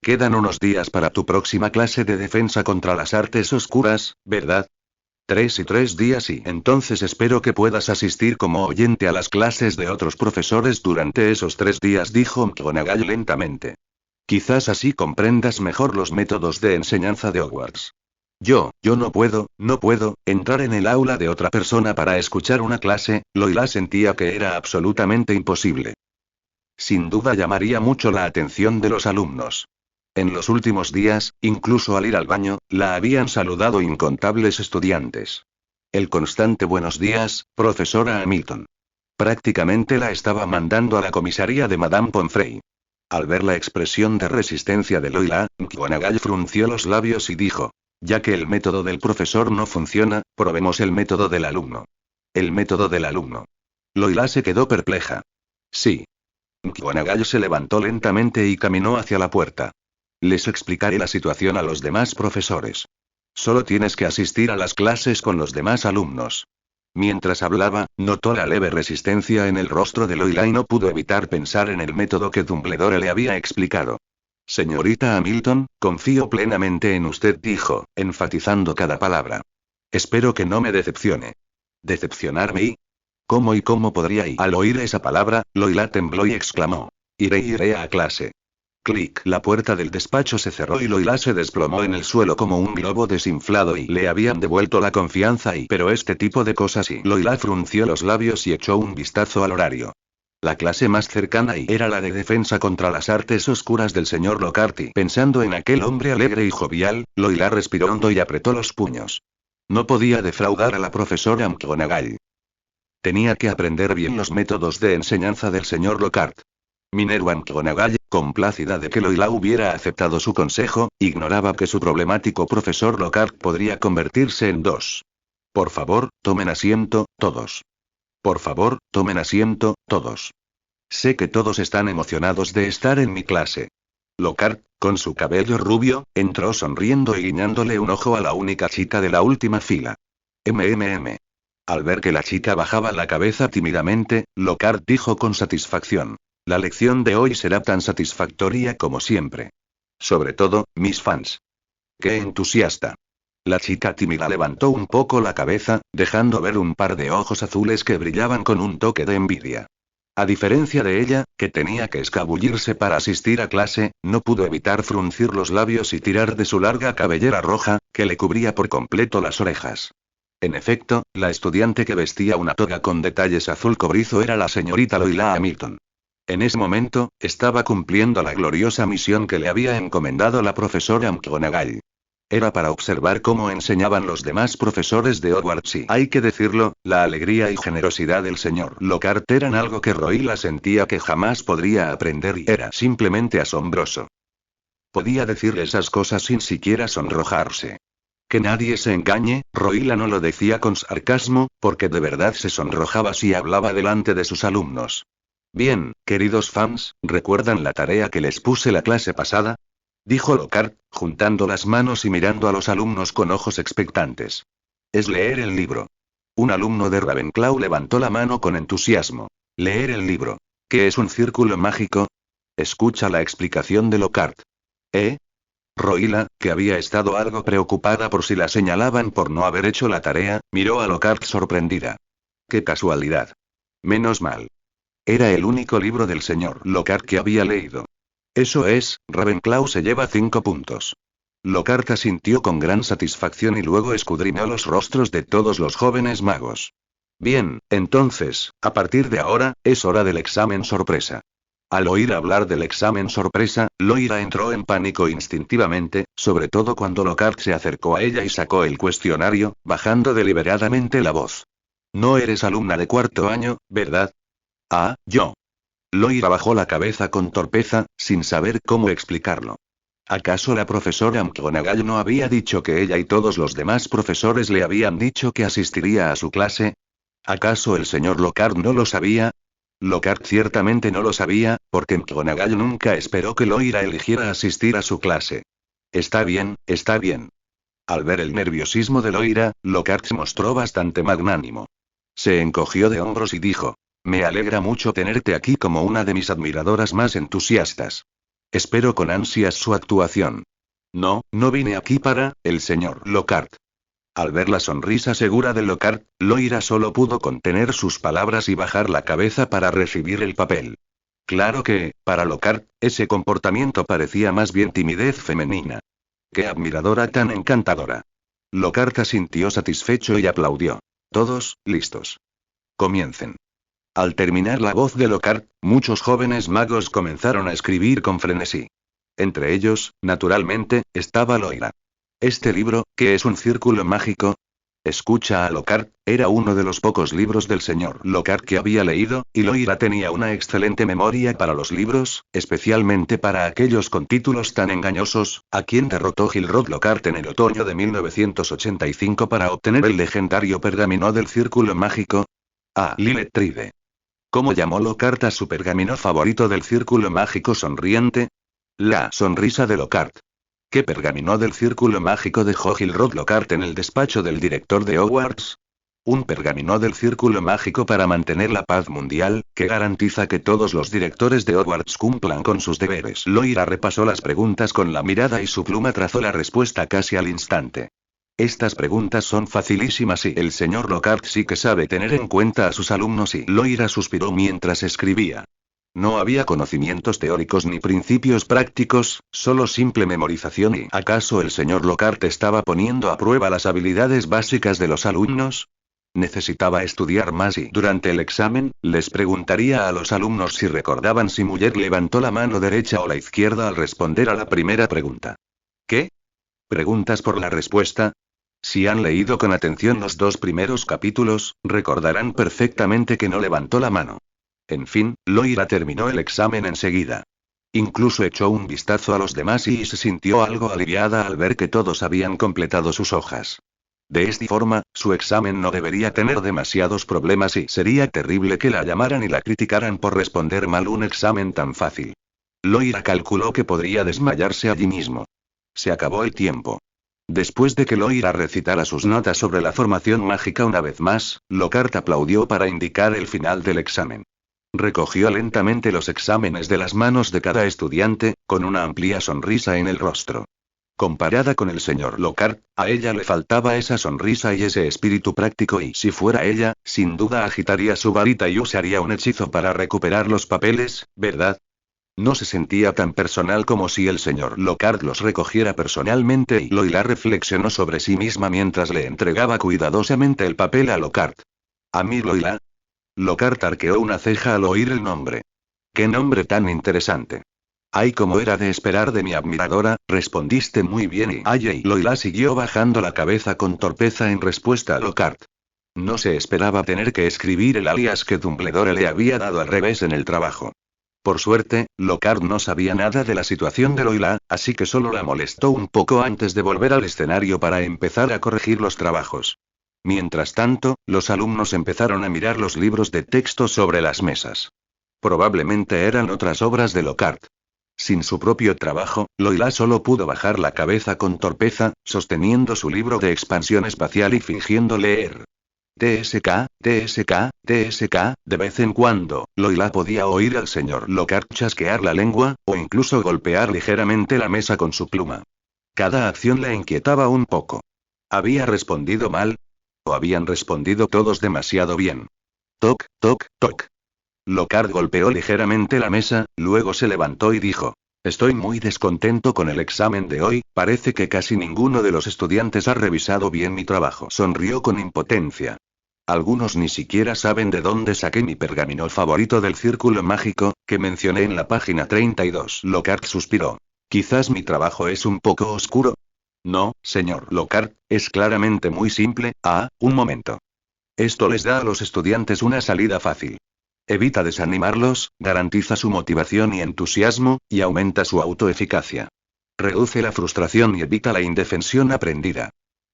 Quedan unos días para tu próxima clase de defensa contra las artes oscuras, ¿verdad? 3 y 3 días, y entonces espero que puedas asistir como oyente a las clases de otros profesores durante esos 3 días, dijo McGonagall lentamente. Quizás así comprendas mejor los métodos de enseñanza de Hogwarts. Yo no puedo entrar en el aula de otra persona para escuchar una clase. Loila sentía que era absolutamente imposible. Sin duda llamaría mucho la atención de los alumnos. En los últimos días, incluso al ir al baño, la habían saludado incontables estudiantes. El constante buenos días, profesora Hamilton. Prácticamente la estaba mandando a la comisaría de Madame Pomfrey. Al ver la expresión de resistencia de Loila, McGonagall frunció los labios y dijo: ya que el método del profesor no funciona, probemos el método del alumno. El método del alumno. Loila se quedó perpleja. Sí. McGonagall se levantó lentamente y caminó hacia la puerta. Les explicaré la situación a los demás profesores. Solo tienes que asistir a las clases con los demás alumnos. Mientras hablaba, notó la leve resistencia en el rostro de Loila y no pudo evitar pensar en el método que Dumbledore le había explicado. Señorita Hamilton, confío plenamente en usted, dijo, enfatizando cada palabra. Espero que no me decepcione. ¿Decepcionarme? ¿Y cómo podría? Y al oír esa palabra, Loila tembló y exclamó: iré a clase. Clic. La puerta del despacho se cerró y Loila se desplomó en el suelo como un globo desinflado y le habían devuelto la confianza pero este tipo de cosas sí. Loila frunció los labios y echó un vistazo al horario. La clase más cercana era la de defensa contra las artes oscuras del señor Lockhart y pensando en aquel hombre alegre y jovial, Loila respiró hondo y apretó los puños. No podía defraudar a la profesora McGonagall. Tenía que aprender bien los métodos de enseñanza del señor Lockhart. Minerva McGonagall, complacida de que Loila hubiera aceptado su consejo, ignoraba que su problemático profesor Lockhart podría convertirse en dos. Por favor, tomen asiento, todos. Por favor, tomen asiento, todos. Sé que todos están emocionados de estar en mi clase. Lockhart, con su cabello rubio, entró sonriendo y guiñándole un ojo a la única chica de la última fila. Al ver que la chica bajaba la cabeza tímidamente, Lockhart dijo con satisfacción. La lección de hoy será tan satisfactoria como siempre. Sobre todo, mis fans. ¡Qué entusiasta! La chica tímida levantó un poco la cabeza, dejando ver un par de ojos azules que brillaban con un toque de envidia. A diferencia de ella, que tenía que escabullirse para asistir a clase, no pudo evitar fruncir los labios y tirar de su larga cabellera roja, que le cubría por completo las orejas. En efecto, la estudiante que vestía una toga con detalles azul cobrizo era la señorita Loila Hamilton. En ese momento, estaba cumpliendo la gloriosa misión que le había encomendado la profesora McGonagall. Era para observar cómo enseñaban los demás profesores de Hogwarts y, hay que decirlo, la alegría y generosidad del señor Lockhart eran algo que Roila sentía que jamás podría aprender y era simplemente asombroso. Podía decir esas cosas sin siquiera sonrojarse. Que nadie se engañe, Roila no lo decía con sarcasmo, porque de verdad se sonrojaba si hablaba delante de sus alumnos. Bien, queridos fans, ¿recuerdan la tarea que les puse la clase pasada? Dijo Lockhart, juntando las manos y mirando a los alumnos con ojos expectantes. Es leer el libro. Un alumno de Ravenclaw levantó la mano con entusiasmo. Leer el libro. ¿Qué es un círculo mágico? Escucha la explicación de Lockhart. Roila, que había estado algo preocupada por si la señalaban por no haber hecho la tarea, miró a Lockhart sorprendida. ¡Qué casualidad! Menos mal. Era el único libro del señor Lockhart que había leído. Eso es, Ravenclaw se lleva 5 puntos. Lockhart asintió con gran satisfacción y luego escudriñó los rostros de todos los jóvenes magos. Bien, entonces, a partir de ahora, es hora del examen sorpresa. Al oír hablar del examen sorpresa, Loira entró en pánico instintivamente, sobre todo cuando Lockhart se acercó a ella y sacó el cuestionario, bajando deliberadamente la voz. No eres alumna de cuarto año, ¿verdad? Ah, yo. Loira bajó la cabeza con torpeza, sin saber cómo explicarlo. ¿Acaso la profesora McGonagall no había dicho que ella y todos los demás profesores le habían dicho que asistiría a su clase? ¿Acaso el señor Lockhart no lo sabía? Lockhart ciertamente no lo sabía, porque McGonagall nunca esperó que Loira eligiera asistir a su clase. Está bien, está bien. Al ver el nerviosismo de Loira, Lockhart se mostró bastante magnánimo. Se encogió de hombros y dijo. Me alegra mucho tenerte aquí como una de mis admiradoras más entusiastas. Espero con ansias su actuación. No vine aquí para, el señor Lockhart. Al ver la sonrisa segura de Lockhart, Loira solo pudo contener sus palabras y bajar la cabeza para recibir el papel. Claro que, para Lockhart, ese comportamiento parecía más bien timidez femenina. ¡Qué admiradora tan encantadora! Lockhart asintió satisfecho y aplaudió. Todos, listos. Comiencen. Al terminar la voz de Lockhart, muchos jóvenes magos comenzaron a escribir con frenesí. Entre ellos, naturalmente, estaba Loira. Este libro, ¿qué es un círculo mágico? Escucha a Lockhart, era uno de los pocos libros del señor Lockhart que había leído, y Loira tenía una excelente memoria para los libros, especialmente para aquellos con títulos tan engañosos. ¿A quién derrotó Gilrod Lockhart en el otoño de 1985 para obtener el legendario pergamino del círculo mágico? A Lilith Tride. ¿Cómo llamó Lockhart a su pergamino favorito del círculo mágico sonriente? La sonrisa de Lockhart. ¿Qué pergamino del círculo mágico dejó Gilrod Lockhart en el despacho del director de Hogwarts? Un pergamino del círculo mágico para mantener la paz mundial, que garantiza que todos los directores de Hogwarts cumplan con sus deberes. Loira repasó las preguntas con la mirada y su pluma trazó la respuesta casi al instante. Estas preguntas son facilísimas y el señor Lockhart sí que sabe tener en cuenta a sus alumnos y Loira suspiró mientras escribía. No había conocimientos teóricos ni principios prácticos, solo simple memorización y ¿acaso el señor Lockhart estaba poniendo a prueba las habilidades básicas de los alumnos? Necesitaba estudiar más y durante el examen, les preguntaría a los alumnos si recordaban si Muller levantó la mano derecha o la izquierda al responder a la primera pregunta. ¿Qué? ¿Preguntas por la respuesta? Si han leído con atención los 2 primeros capítulos, recordarán perfectamente que no levantó la mano. En fin, Loira terminó el examen enseguida. Incluso echó un vistazo a los demás y se sintió algo aliviada al ver que todos habían completado sus hojas. De esta forma, su examen no debería tener demasiados problemas y sería terrible que la llamaran y la criticaran por responder mal un examen tan fácil. Loira calculó que podría desmayarse allí mismo. Se acabó el tiempo. Después de que Loira recitara sus notas sobre la formación mágica una vez más, Lockhart aplaudió para indicar el final del examen. Recogió lentamente los exámenes de las manos de cada estudiante, con una amplia sonrisa en el rostro. Comparada con el señor Lockhart, a ella le faltaba esa sonrisa y ese espíritu práctico y si fuera ella, sin duda agitaría su varita y usaría un hechizo para recuperar los papeles, ¿verdad? No se sentía tan personal como si el señor Lockhart los recogiera personalmente y Loira reflexionó sobre sí misma mientras le entregaba cuidadosamente el papel a Lockhart. ¿A mí, Loira? Lockhart arqueó una ceja al oír el nombre. ¡Qué nombre tan interesante! Ay, como era de esperar de mi admiradora, respondiste muy bien y Loira siguió bajando la cabeza con torpeza en respuesta a Lockhart. No se esperaba tener que escribir el alias que Dumbledore le había dado al revés en el trabajo. Por suerte, Lockhart no sabía nada de la situación de Loira, así que solo la molestó un poco antes de volver al escenario para empezar a corregir los trabajos. Mientras tanto, los alumnos empezaron a mirar los libros de texto sobre las mesas. Probablemente eran otras obras de Lockhart. Sin su propio trabajo, Loira solo pudo bajar la cabeza con torpeza, sosteniendo su libro de expansión espacial y fingiendo leer. TSK, TSK, TSK, de vez en cuando, Loira podía oír al señor Lockhart chasquear la lengua, o incluso golpear ligeramente la mesa con su pluma. Cada acción la inquietaba un poco. ¿Había respondido mal? ¿O habían respondido todos demasiado bien? Toc, toc, toc. Lockhart golpeó ligeramente la mesa, luego se levantó y dijo: Estoy muy descontento con el examen de hoy, parece que casi ninguno de los estudiantes ha revisado bien mi trabajo. Sonrió con impotencia. Algunos ni siquiera saben de dónde saqué mi pergamino favorito del círculo mágico, que mencioné en la página 32. Lockhart suspiró. Quizás mi trabajo es un poco oscuro. No, señor Lockhart, es claramente muy simple. Un momento. Esto les da a los estudiantes una salida fácil. Evita desanimarlos, garantiza su motivación y entusiasmo, y aumenta su autoeficacia. Reduce la frustración y evita la indefensión aprendida.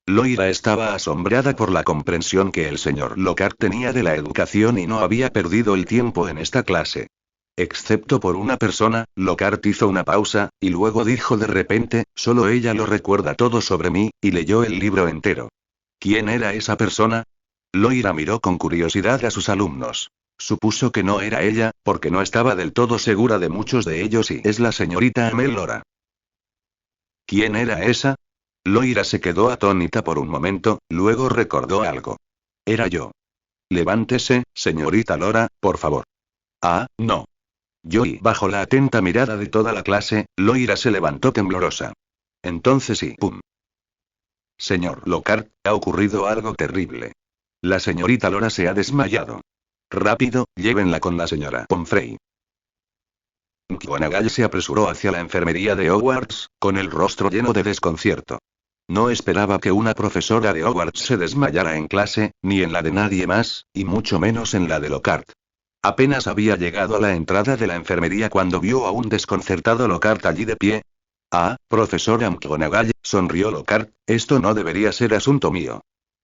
Loira estaba asombrada por la comprensión que el señor Lockhart tenía de la educación y no había perdido el tiempo en esta clase. Excepto por una persona, Lockhart hizo una pausa, y luego dijo de repente: solo ella lo recuerda todo sobre mí, y leyó el libro entero. ¿Quién era esa persona? Loira miró con curiosidad a sus alumnos. Supuso que no era ella, porque no estaba del todo segura de muchos de ellos y es la señorita Amelora. ¿Quién era esa? Loira se quedó atónita por un momento, luego recordó algo. Era yo. Levántese, señorita Lora, por favor. No. Yo y bajo la atenta mirada de toda la clase, Loira se levantó temblorosa. Entonces ¡pum! Señor Lockhart, ha ocurrido algo terrible. La señorita Lora se ha desmayado. Rápido, llévenla con la señora Pomfrey. McGonagall se apresuró hacia la enfermería de Hogwarts, con el rostro lleno de desconcierto. No esperaba que una profesora de Hogwarts se desmayara en clase, ni en la de nadie más, y mucho menos en la de Lockhart. Apenas había llegado a la entrada de la enfermería cuando vio a un desconcertado Lockhart allí de pie. Profesora McGonagall, sonrió Lockhart, esto no debería ser asunto mío.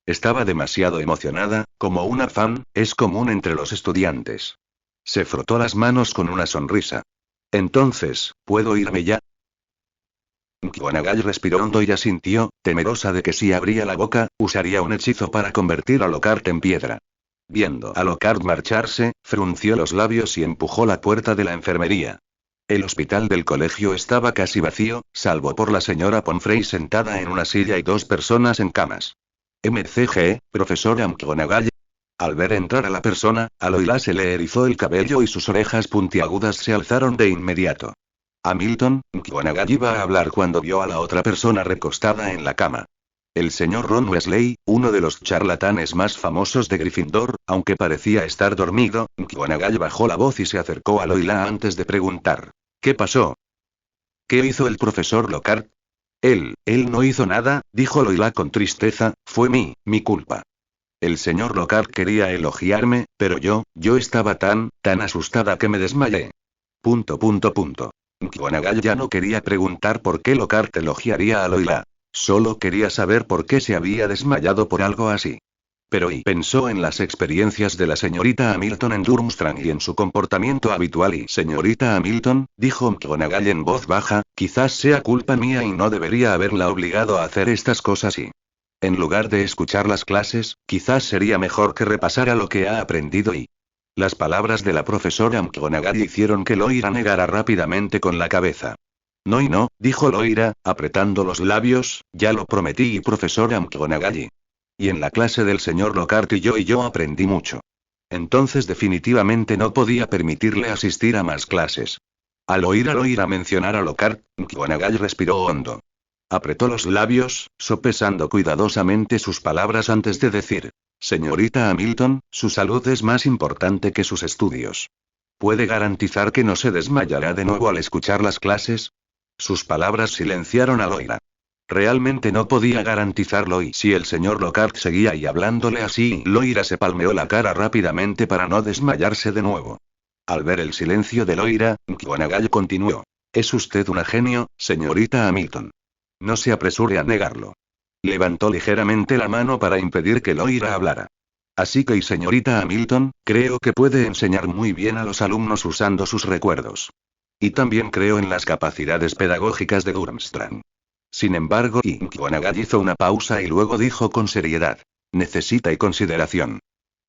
Estaba demasiado emocionada, como una fan, es común entre los estudiantes. Se frotó las manos con una sonrisa. Entonces, ¿puedo irme ya? McGonagall respiró hondo y asintió, temerosa de que si abría la boca, usaría un hechizo para convertir a Lockhart en piedra. Viendo a Lockhart marcharse, frunció los labios y empujó la puerta de la enfermería. El hospital del colegio estaba casi vacío, salvo por la señora Pomfrey sentada en una silla y 2 personas en camas. MCG, profesora McGonagall. Al ver entrar a la persona, a Loila se le erizó el cabello y sus orejas puntiagudas se alzaron de inmediato. Hamilton, McGonagall iba a hablar cuando vio a la otra persona recostada en la cama. El señor Ron Weasley, uno de los charlatanes más famosos de Gryffindor, aunque parecía estar dormido, McGonagall bajó la voz y se acercó a Loila antes de preguntar. ¿Qué pasó? ¿Qué hizo el profesor Lockhart? Él no hizo nada, dijo Loila con tristeza, fue mi culpa. El señor Lockhart quería elogiarme, pero yo estaba tan asustada que me desmayé. McGonagall ya no quería preguntar por qué Lockhart elogiaría a Loila. Solo quería saber por qué se había desmayado por algo así. Pero pensó en las experiencias de la señorita Hamilton en Durmstrang y en su comportamiento habitual y señorita Hamilton, dijo McGonagall en voz baja, quizás sea culpa mía y no debería haberla obligado a hacer estas cosas y... En lugar de escuchar las clases, quizás sería mejor que repasara lo que ha aprendido y... Las palabras de la profesora McGonagall hicieron que Loira negara rápidamente con la cabeza. No y no, dijo Loira, apretando los labios, ya lo prometí profesora McGonagall. Y en la clase del señor Lockhart y yo aprendí mucho. Entonces definitivamente no podía permitirle asistir a más clases. Al oír a Loira mencionar a Lockhart, McGonagall respiró hondo. Apretó los labios, sopesando cuidadosamente sus palabras antes de decir, señorita Hamilton, su salud es más importante que sus estudios. ¿Puede garantizar que no se desmayará de nuevo al escuchar las clases? Sus palabras silenciaron a Loira. Realmente no podía garantizarlo y si el señor Lockhart seguía y hablándole así, Loira se palmeó la cara rápidamente para no desmayarse de nuevo. Al ver el silencio de Loira, McGonagall continuó. Es usted una genio, señorita Hamilton. No se apresure a negarlo. Levantó ligeramente la mano para impedir que Loira hablara. Así que, señorita Hamilton, creo que puede enseñar muy bien a los alumnos usando sus recuerdos. Y también creo en las capacidades pedagógicas de Durmstrang. Sin embargo, McGonagall hizo una pausa y luego dijo con seriedad. Necesita consideración.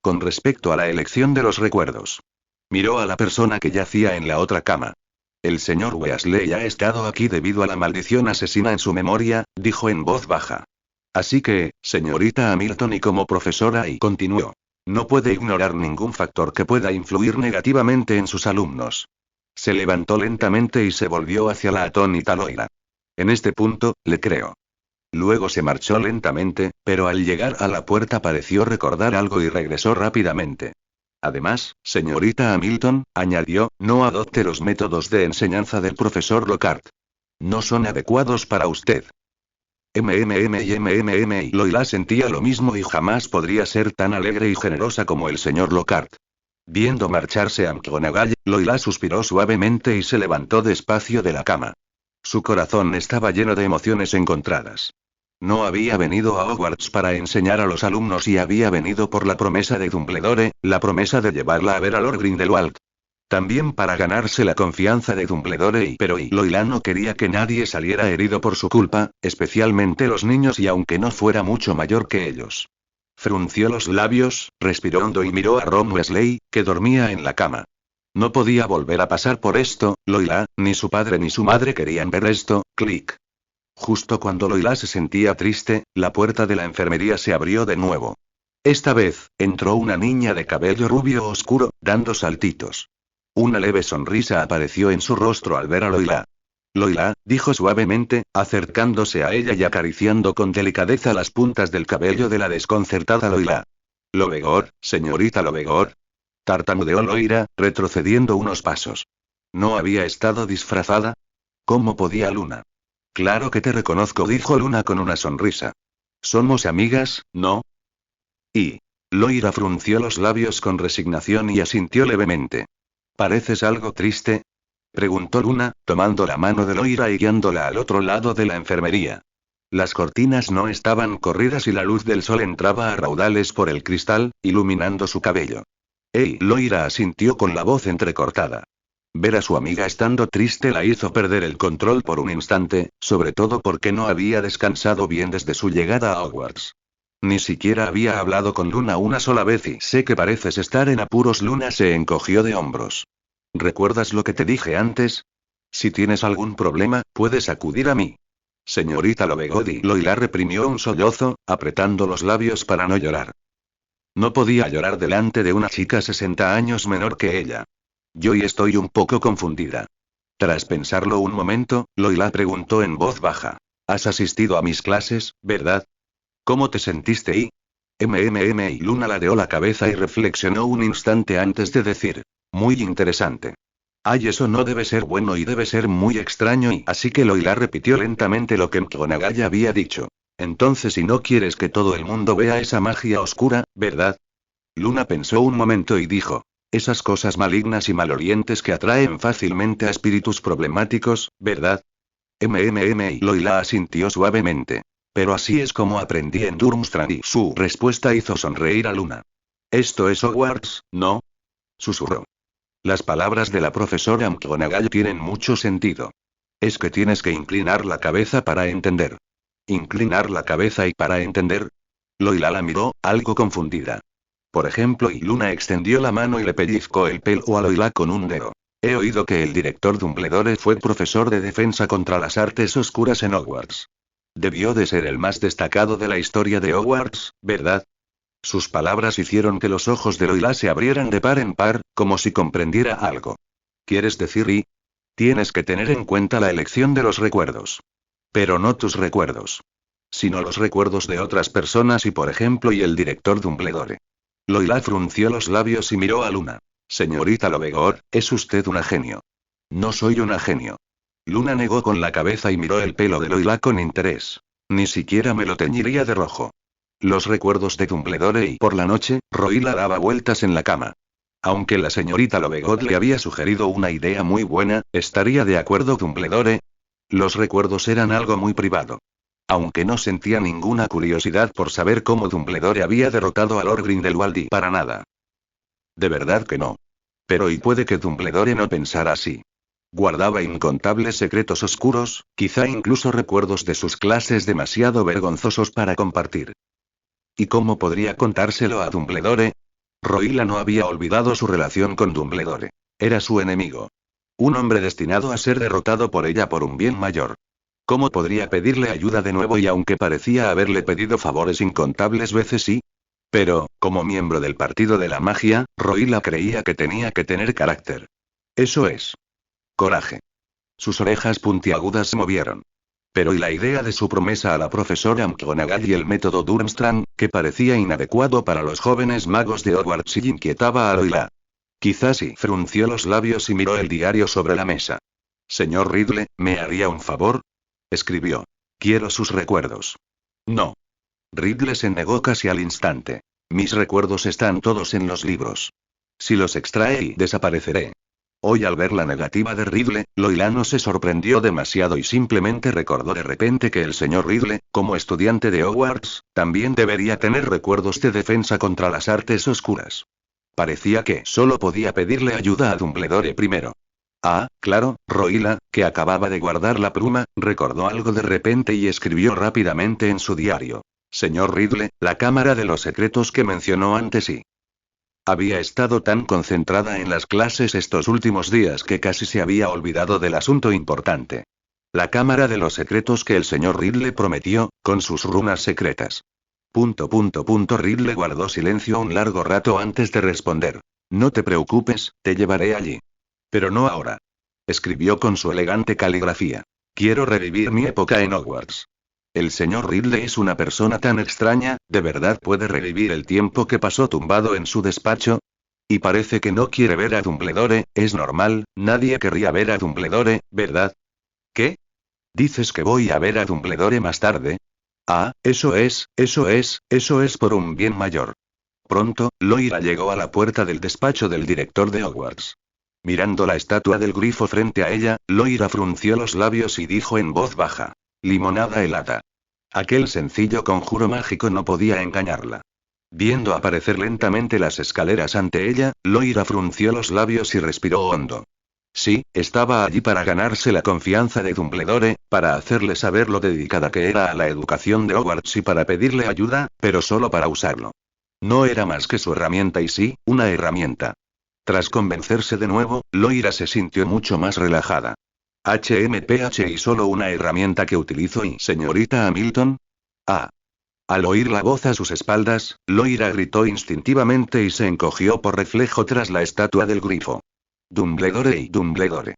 Con respecto a la elección de los recuerdos. Miró a la persona que yacía en la otra cama. El señor Weasley ha estado aquí debido a la maldición asesina en su memoria, dijo en voz baja. Así que, señorita Hamilton y como profesora y continuó. No puede ignorar ningún factor que pueda influir negativamente en sus alumnos. Se levantó lentamente y se volvió hacia la atónita Loira. En este punto, le creo. Luego se marchó lentamente, pero al llegar a la puerta pareció recordar algo y regresó rápidamente. Además, señorita Hamilton, añadió, no adopte los métodos de enseñanza del profesor Lockhart. No son adecuados para usted. Y Loila sentía lo mismo y jamás podría ser tan alegre y generosa como el señor Lockhart. Viendo marcharse a McGonagall, Loila suspiró suavemente y se levantó despacio de la cama. Su corazón estaba lleno de emociones encontradas. No había venido a Hogwarts para enseñar a los alumnos y había venido por la promesa de Dumbledore, la promesa de llevarla a ver a Lord Grindelwald. También para ganarse la confianza de Dumbledore pero Loila no quería que nadie saliera herido por su culpa, especialmente los niños y aunque no fuera mucho mayor que ellos. Frunció los labios, respiró hondo y miró a Ron Weasley, que dormía en la cama. No podía volver a pasar por esto, Loila, ni su padre ni su madre querían ver esto, clic. Justo cuando Loila se sentía triste, la puerta de la enfermería se abrió de nuevo. Esta vez, entró una niña de cabello rubio oscuro, dando saltitos. Una leve sonrisa apareció en su rostro al ver a Loila. Loila, dijo suavemente, acercándose a ella y acariciando con delicadeza las puntas del cabello de la desconcertada Loila. Lobegor, señorita Lobegor. Tartamudeó Loira, retrocediendo unos pasos. ¿No había estado disfrazada? ¿Cómo podía Luna? Claro que te reconozco, dijo Luna con una sonrisa. Somos amigas, ¿no? Y... Loira frunció los labios con resignación y asintió levemente. ¿Pareces algo triste? Preguntó Luna, tomando la mano de Loira y guiándola al otro lado de la enfermería. Las cortinas no estaban corridas y la luz del sol entraba a raudales por el cristal, iluminando su cabello. Loira asintió con la voz entrecortada. Ver a su amiga estando triste la hizo perder el control por un instante, sobre todo porque no había descansado bien desde su llegada a Hogwarts. Ni siquiera había hablado con Luna una sola vez y sé que pareces estar en apuros. Luna se encogió de hombros. ¿Recuerdas lo que te dije antes? Si tienes algún problema, puedes acudir a mí. Señorita Lobegodi. Loira reprimió un sollozo, apretando los labios para no llorar. No podía llorar delante de una chica 60 años menor que ella. Yo y estoy un poco confundida. Tras pensarlo un momento, Loila preguntó en voz baja. ¿Has asistido a mis clases, verdad? ¿Cómo te sentiste y? Y Luna ladeó la cabeza y reflexionó un instante antes de decir. Muy interesante. Ay, eso no debe ser bueno y debe ser muy extraño y así que Loila repitió lentamente lo que McGonagall había dicho. Entonces, si no quieres que todo el mundo vea esa magia oscura, ¿verdad? Luna pensó un momento y dijo. Esas cosas malignas y malorientes que atraen fácilmente a espíritus problemáticos, ¿verdad? Y Loila asintió suavemente. Pero así es como aprendí en Durmstrang y su respuesta hizo sonreír a Luna. Esto es Hogwarts, ¿no? Susurró. Las palabras de la profesora McGonagall tienen mucho sentido. Es que tienes que inclinar la cabeza para entender. ¿Inclinar la cabeza y para entender? Loila la miró, algo confundida. Por ejemplo, y Luna extendió la mano y le pellizcó el pelo a Loila con un dedo. He oído que el director Dumbledore fue profesor de defensa contra las artes oscuras en Hogwarts. Debió de ser el más destacado de la historia de Hogwarts, ¿verdad? Sus palabras hicieron que los ojos de Loila se abrieran de par en par, como si comprendiera algo. ¿Quieres decir y? Tienes que tener en cuenta la elección de los recuerdos. Pero no tus recuerdos. Sino los recuerdos de otras personas y por ejemplo y el director Dumbledore. Loila frunció los labios y miró a Luna. Señorita Lovegor, es usted una genio. No soy una genio. Luna negó con la cabeza y miró el pelo de Loila con interés. Ni siquiera me lo teñiría de rojo. Los recuerdos de Dumbledore y por la noche, Loila daba vueltas en la cama. Aunque la señorita Lovegood le había sugerido una idea muy buena, ¿estaría de acuerdo Dumbledore? Los recuerdos eran algo muy privado. Aunque no sentía ninguna curiosidad por saber cómo Dumbledore había derrotado a Lord Grindelwald y para nada. De verdad que no. Pero y puede que Dumbledore no pensara así. Guardaba incontables secretos oscuros, quizá incluso recuerdos de sus clases demasiado vergonzosos para compartir. ¿Y cómo podría contárselo a Dumbledore? Loila no había olvidado su relación con Dumbledore. Era su enemigo. Un hombre destinado a ser derrotado por ella por un bien mayor. ¿Cómo podría pedirle ayuda de nuevo y aunque parecía haberle pedido favores incontables veces sí? Pero, como miembro del Partido de la Magia, Loila creía que tenía que tener carácter. Eso es. Coraje. Sus orejas puntiagudas se movieron. Pero y la idea de su promesa a la profesora McGonagall y el método Durmstrang, que parecía inadecuado para los jóvenes magos de Hogwarts y inquietaba a Loila. Quizás sí, frunció los labios y miró el diario sobre la mesa. Señor Riddle, ¿me haría un favor? Escribió. Quiero sus recuerdos. No. Riddle se negó casi al instante. Mis recuerdos están todos en los libros. Si los extrae, desapareceré. Hoy al ver la negativa de Riddle, Loila no se sorprendió demasiado y simplemente recordó de repente que el señor Riddle, como estudiante de Hogwarts, también debería tener recuerdos de defensa contra las artes oscuras. Parecía que solo podía pedirle ayuda a Dumbledore primero. Ah, claro, Loila, que acababa de guardar la pluma, recordó algo de repente y escribió rápidamente en su diario. Señor Riddle, la cámara de los secretos que mencionó antes y... Había estado tan concentrada en las clases estos últimos días que casi se había olvidado del asunto importante. La cámara de los secretos que el señor Riddle prometió, con sus runas secretas. Riddle guardó silencio un largo rato antes de responder. No te preocupes, te llevaré allí. Pero no ahora. Escribió con su elegante caligrafía. Quiero revivir mi época en Hogwarts. El señor Riddle es una persona tan extraña, ¿de verdad puede revivir el tiempo que pasó tumbado en su despacho? Y parece que no quiere ver a Dumbledore, es normal, nadie querría ver a Dumbledore, ¿verdad? ¿Qué? ¿Dices que voy a ver a Dumbledore más tarde? Ah, eso es por un bien mayor. Pronto, Loira llegó a la puerta del despacho del director de Hogwarts. Mirando la estatua del grifo frente a ella, Loira frunció los labios y dijo en voz baja. Limonada helada. Aquel sencillo conjuro mágico no podía engañarla. Viendo aparecer lentamente las escaleras ante ella, Loira frunció los labios y respiró hondo. Sí, estaba allí para ganarse la confianza de Dumbledore, para hacerle saber lo dedicada que era a la educación de Hogwarts y para pedirle ayuda, pero solo para usarlo. No era más que su herramienta y sí, una herramienta. Tras convencerse de nuevo, Loira se sintió mucho más relajada. HMPH y solo una herramienta que utilizo y señorita Hamilton. Ah. Al oír la voz a sus espaldas, Loira gritó instintivamente y se encogió por reflejo tras la estatua del grifo. Dumbledore y Dumbledore.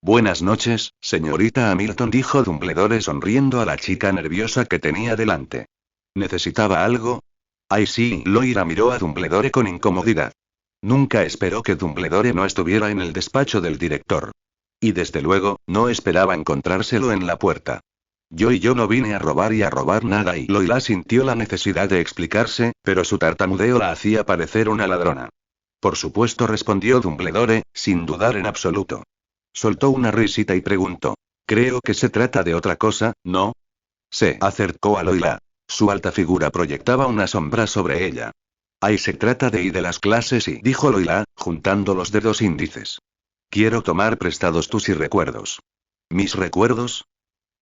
Buenas noches, señorita Hamilton, dijo Dumbledore sonriendo a la chica nerviosa que tenía delante. ¿Necesitaba algo? Ay sí, Loira miró a Dumbledore con incomodidad. Nunca esperó que Dumbledore no estuviera en el despacho del director. Y desde luego, no esperaba encontrárselo en la puerta. Yo no vine a robar nada, y Loira sintió la necesidad de explicarse, pero su tartamudeo la hacía parecer una ladrona. Por supuesto, respondió Dumbledore, sin dudar en absoluto. Soltó una risita y preguntó. Creo que se trata de otra cosa, ¿no? Se acercó a Loira. Su alta figura proyectaba una sombra sobre ella. Ahí se trata de ir de las clases y, dijo Loira, juntando los dedos índices. Quiero tomar prestados tus recuerdos. ¿Mis recuerdos?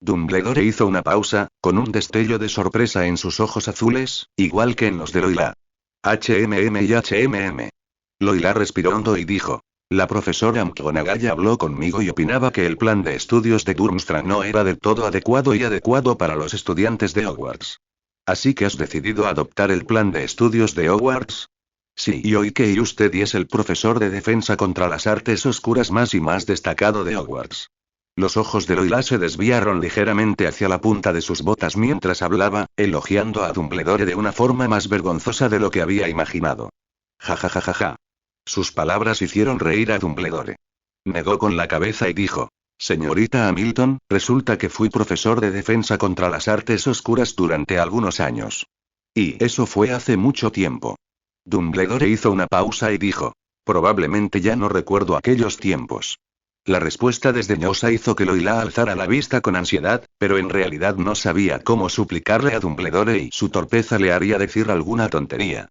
Dumbledore hizo una pausa, con un destello de sorpresa en sus ojos azules, igual que en los de Loira. HMM y HMM. Loira respiró hondo y dijo. La profesora McGonagall habló conmigo y opinaba que el plan de estudios de Durmstrang no era del todo adecuado para los estudiantes de Hogwarts. ¿Así que has decidido adoptar el plan de estudios de Hogwarts? Sí, y hoy que usted es el profesor de defensa contra las artes oscuras más y más destacado de Hogwarts. Los ojos de Loira se desviaron ligeramente hacia la punta de sus botas mientras hablaba, elogiando a Dumbledore de una forma más vergonzosa de lo que había imaginado. Ja ja ja ja ja. Sus palabras hicieron reír a Dumbledore. Negó con la cabeza y dijo. Señorita Hamilton, resulta que fui profesor de defensa contra las artes oscuras durante algunos años. Y eso fue hace mucho tiempo. Dumbledore hizo una pausa y dijo. Probablemente ya no recuerdo aquellos tiempos. La respuesta desdeñosa hizo que Loira alzara la vista con ansiedad, pero en realidad no sabía cómo suplicarle a Dumbledore y su torpeza le haría decir alguna tontería.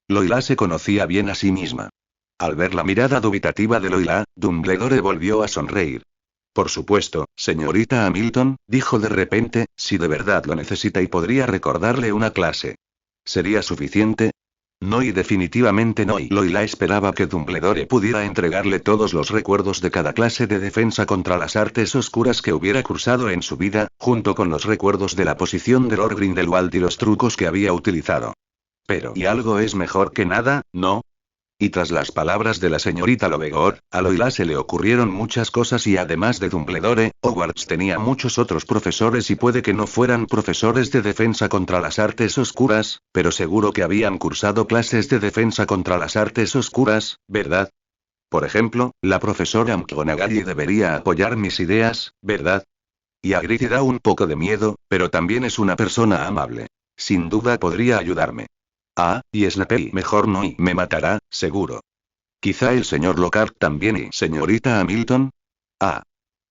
Loira se conocía bien a sí misma. Al ver la mirada dubitativa de Loira, Dumbledore volvió a sonreír. Por supuesto, señorita Hamilton, dijo de repente, si de verdad lo necesita y podría recordarle una clase. ¿Sería suficiente? No, y definitivamente no, y Loira esperaba que Dumbledore pudiera entregarle todos los recuerdos de cada clase de defensa contra las artes oscuras que hubiera cursado en su vida, junto con los recuerdos de la posición de Lord Grindelwald y los trucos que había utilizado. Pero, y algo es mejor que nada, ¿no? Y tras las palabras de la señorita Lovegor, a Loira se le ocurrieron muchas cosas y además de Dumbledore, Hogwarts tenía muchos otros profesores y puede que no fueran profesores de defensa contra las artes oscuras, pero seguro que habían cursado clases de defensa contra las artes oscuras, ¿verdad? Por ejemplo, la profesora McGonagall debería apoyar mis ideas, ¿verdad? Y a Gritty da un poco de miedo, pero también es una persona amable. Sin duda podría ayudarme. Ah, y Snape mejor no y me matará, seguro. Quizá el señor Lockhart también y señorita Hamilton. Ah.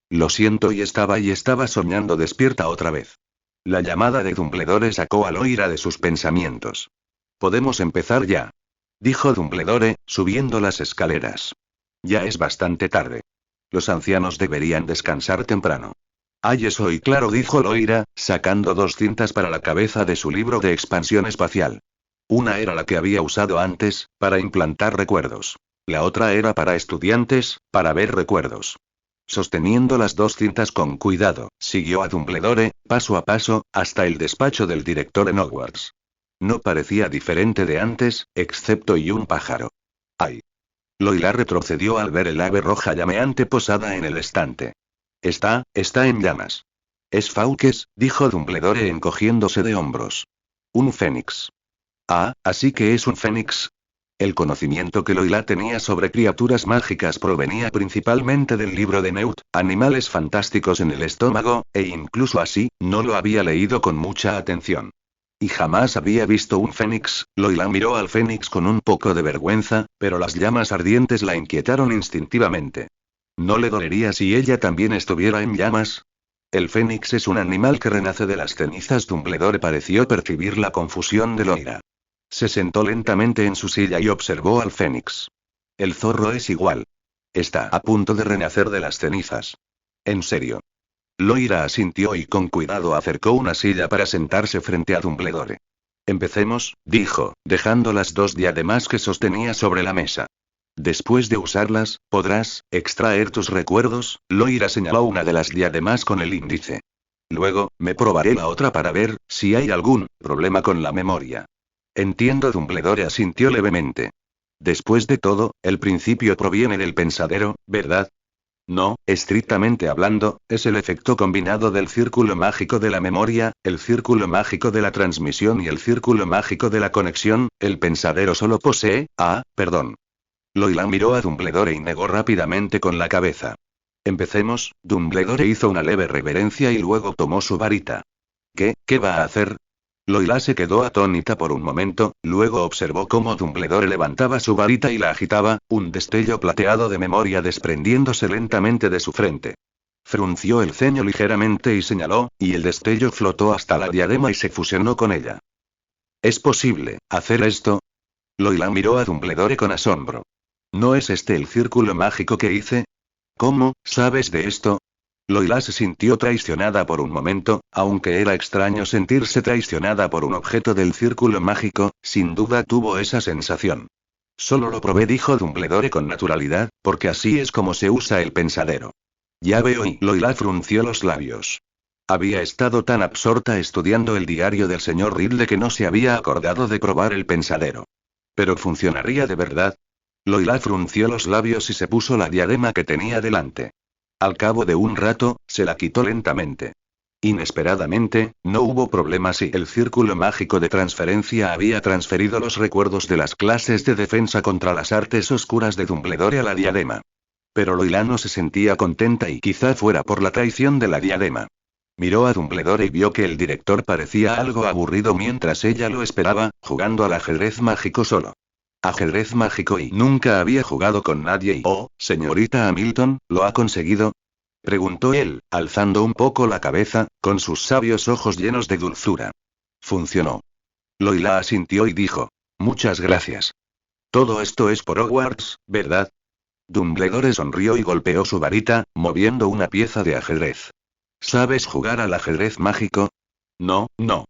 Lo siento y estaba soñando despierta otra vez. La llamada de Dumbledore sacó a Loira de sus pensamientos. Podemos empezar ya. Dijo Dumbledore, subiendo las escaleras. Ya es bastante tarde. Los ancianos deberían descansar temprano. Ay, eso y claro, dijo Loira, sacando 2 cintas para la cabeza de su libro de expansión espacial. Una era la que había usado antes, para implantar recuerdos. La otra era para estudiantes, para ver recuerdos. Sosteniendo las 2 cintas con cuidado, siguió a Dumbledore, paso a paso, hasta el despacho del director en Hogwarts. No parecía diferente de antes, excepto y un pájaro. ¡Ay! Loira retrocedió al ver el ave roja llameante posada en el estante. Está en llamas. Es Fawkes, dijo Dumbledore encogiéndose de hombros. Un fénix. Ah, así que es un fénix. El conocimiento que Loira tenía sobre criaturas mágicas provenía principalmente del libro de Newt, Animales fantásticos en el estómago, e incluso así, no lo había leído con mucha atención. Y jamás había visto un fénix. Loira miró al fénix con un poco de vergüenza, pero las llamas ardientes la inquietaron instintivamente. ¿No le dolería si ella también estuviera en llamas? El fénix es un animal que renace de las cenizas. Dumbledore pareció percibir la confusión de Loira. Se sentó lentamente en su silla y observó al fénix. El zorro es igual. Está a punto de renacer de las cenizas. ¿En serio? Loira asintió y con cuidado acercó una silla para sentarse frente a Dumbledore. Empecemos, dijo, dejando las 2 diademas que sostenía sobre la mesa. Después de usarlas, podrás extraer tus recuerdos. Loira señaló una de las diademas con el índice. Luego, me probaré la otra para ver si hay algún problema con la memoria. Entiendo, Dumbledore asintió levemente. Después de todo, el principio proviene del pensadero, ¿verdad? No, estrictamente hablando, es el efecto combinado del círculo mágico de la memoria, el círculo mágico de la transmisión y el círculo mágico de la conexión. El pensadero solo posee... perdón. Loila miró a Dumbledore y negó rápidamente con la cabeza. Empecemos. Dumbledore hizo una leve reverencia y luego tomó su varita. ¿Qué va a hacer? Loila se quedó atónita por un momento, luego observó cómo Dumbledore levantaba su varita y la agitaba, un destello plateado de memoria desprendiéndose lentamente de su frente. Frunció el ceño ligeramente y señaló, y el destello flotó hasta la diadema y se fusionó con ella. ¿Es posible hacer esto? Loila miró a Dumbledore con asombro. ¿No es este el círculo mágico que hice? ¿Cómo sabes de esto? Loila se sintió traicionada por un momento, aunque era extraño sentirse traicionada por un objeto del círculo mágico, sin duda tuvo esa sensación. Solo lo probé, dijo Dumbledore con naturalidad, porque así es como se usa el pensadero. Ya veo, y Loila frunció los labios. Había estado tan absorta estudiando el diario del señor Riddle que no se había acordado de probar el pensadero. ¿Pero funcionaría de verdad? Loila frunció los labios y se puso la diadema que tenía delante. Al cabo de un rato, se la quitó lentamente. Inesperadamente, no hubo problema si el círculo mágico de transferencia había transferido los recuerdos de las clases de defensa contra las artes oscuras de Dumbledore a la diadema. Pero Loila no se sentía contenta y quizá fuera por la traición de la diadema. Miró a Dumbledore y vio que el director parecía algo aburrido mientras ella lo esperaba, jugando al ajedrez mágico solo. Ajedrez mágico y nunca había jugado con nadie y... «Oh, señorita Hamilton, ¿lo ha conseguido?», preguntó él, alzando un poco la cabeza, con sus sabios ojos llenos de dulzura. Funcionó. Loila asintió y dijo: «Muchas gracias. Todo esto es por Hogwarts, ¿verdad?». Dumbledore sonrió y golpeó su varita, moviendo una pieza de ajedrez. «¿Sabes jugar al ajedrez mágico?». «No, no».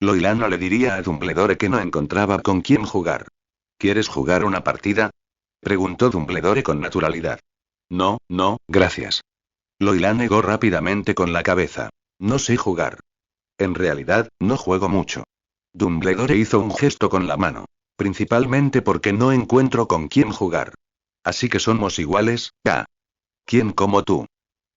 Loila no le diría a Dumbledore que no encontraba con quién jugar. ¿Quieres jugar una partida?», preguntó Dumbledore con naturalidad. «No, no, gracias». Loila negó rápidamente con la cabeza. «No sé jugar. En realidad, no juego mucho». Dumbledore hizo un gesto con la mano. «Principalmente porque no encuentro con quién jugar. Así que somos iguales, ¿Quién como tú?».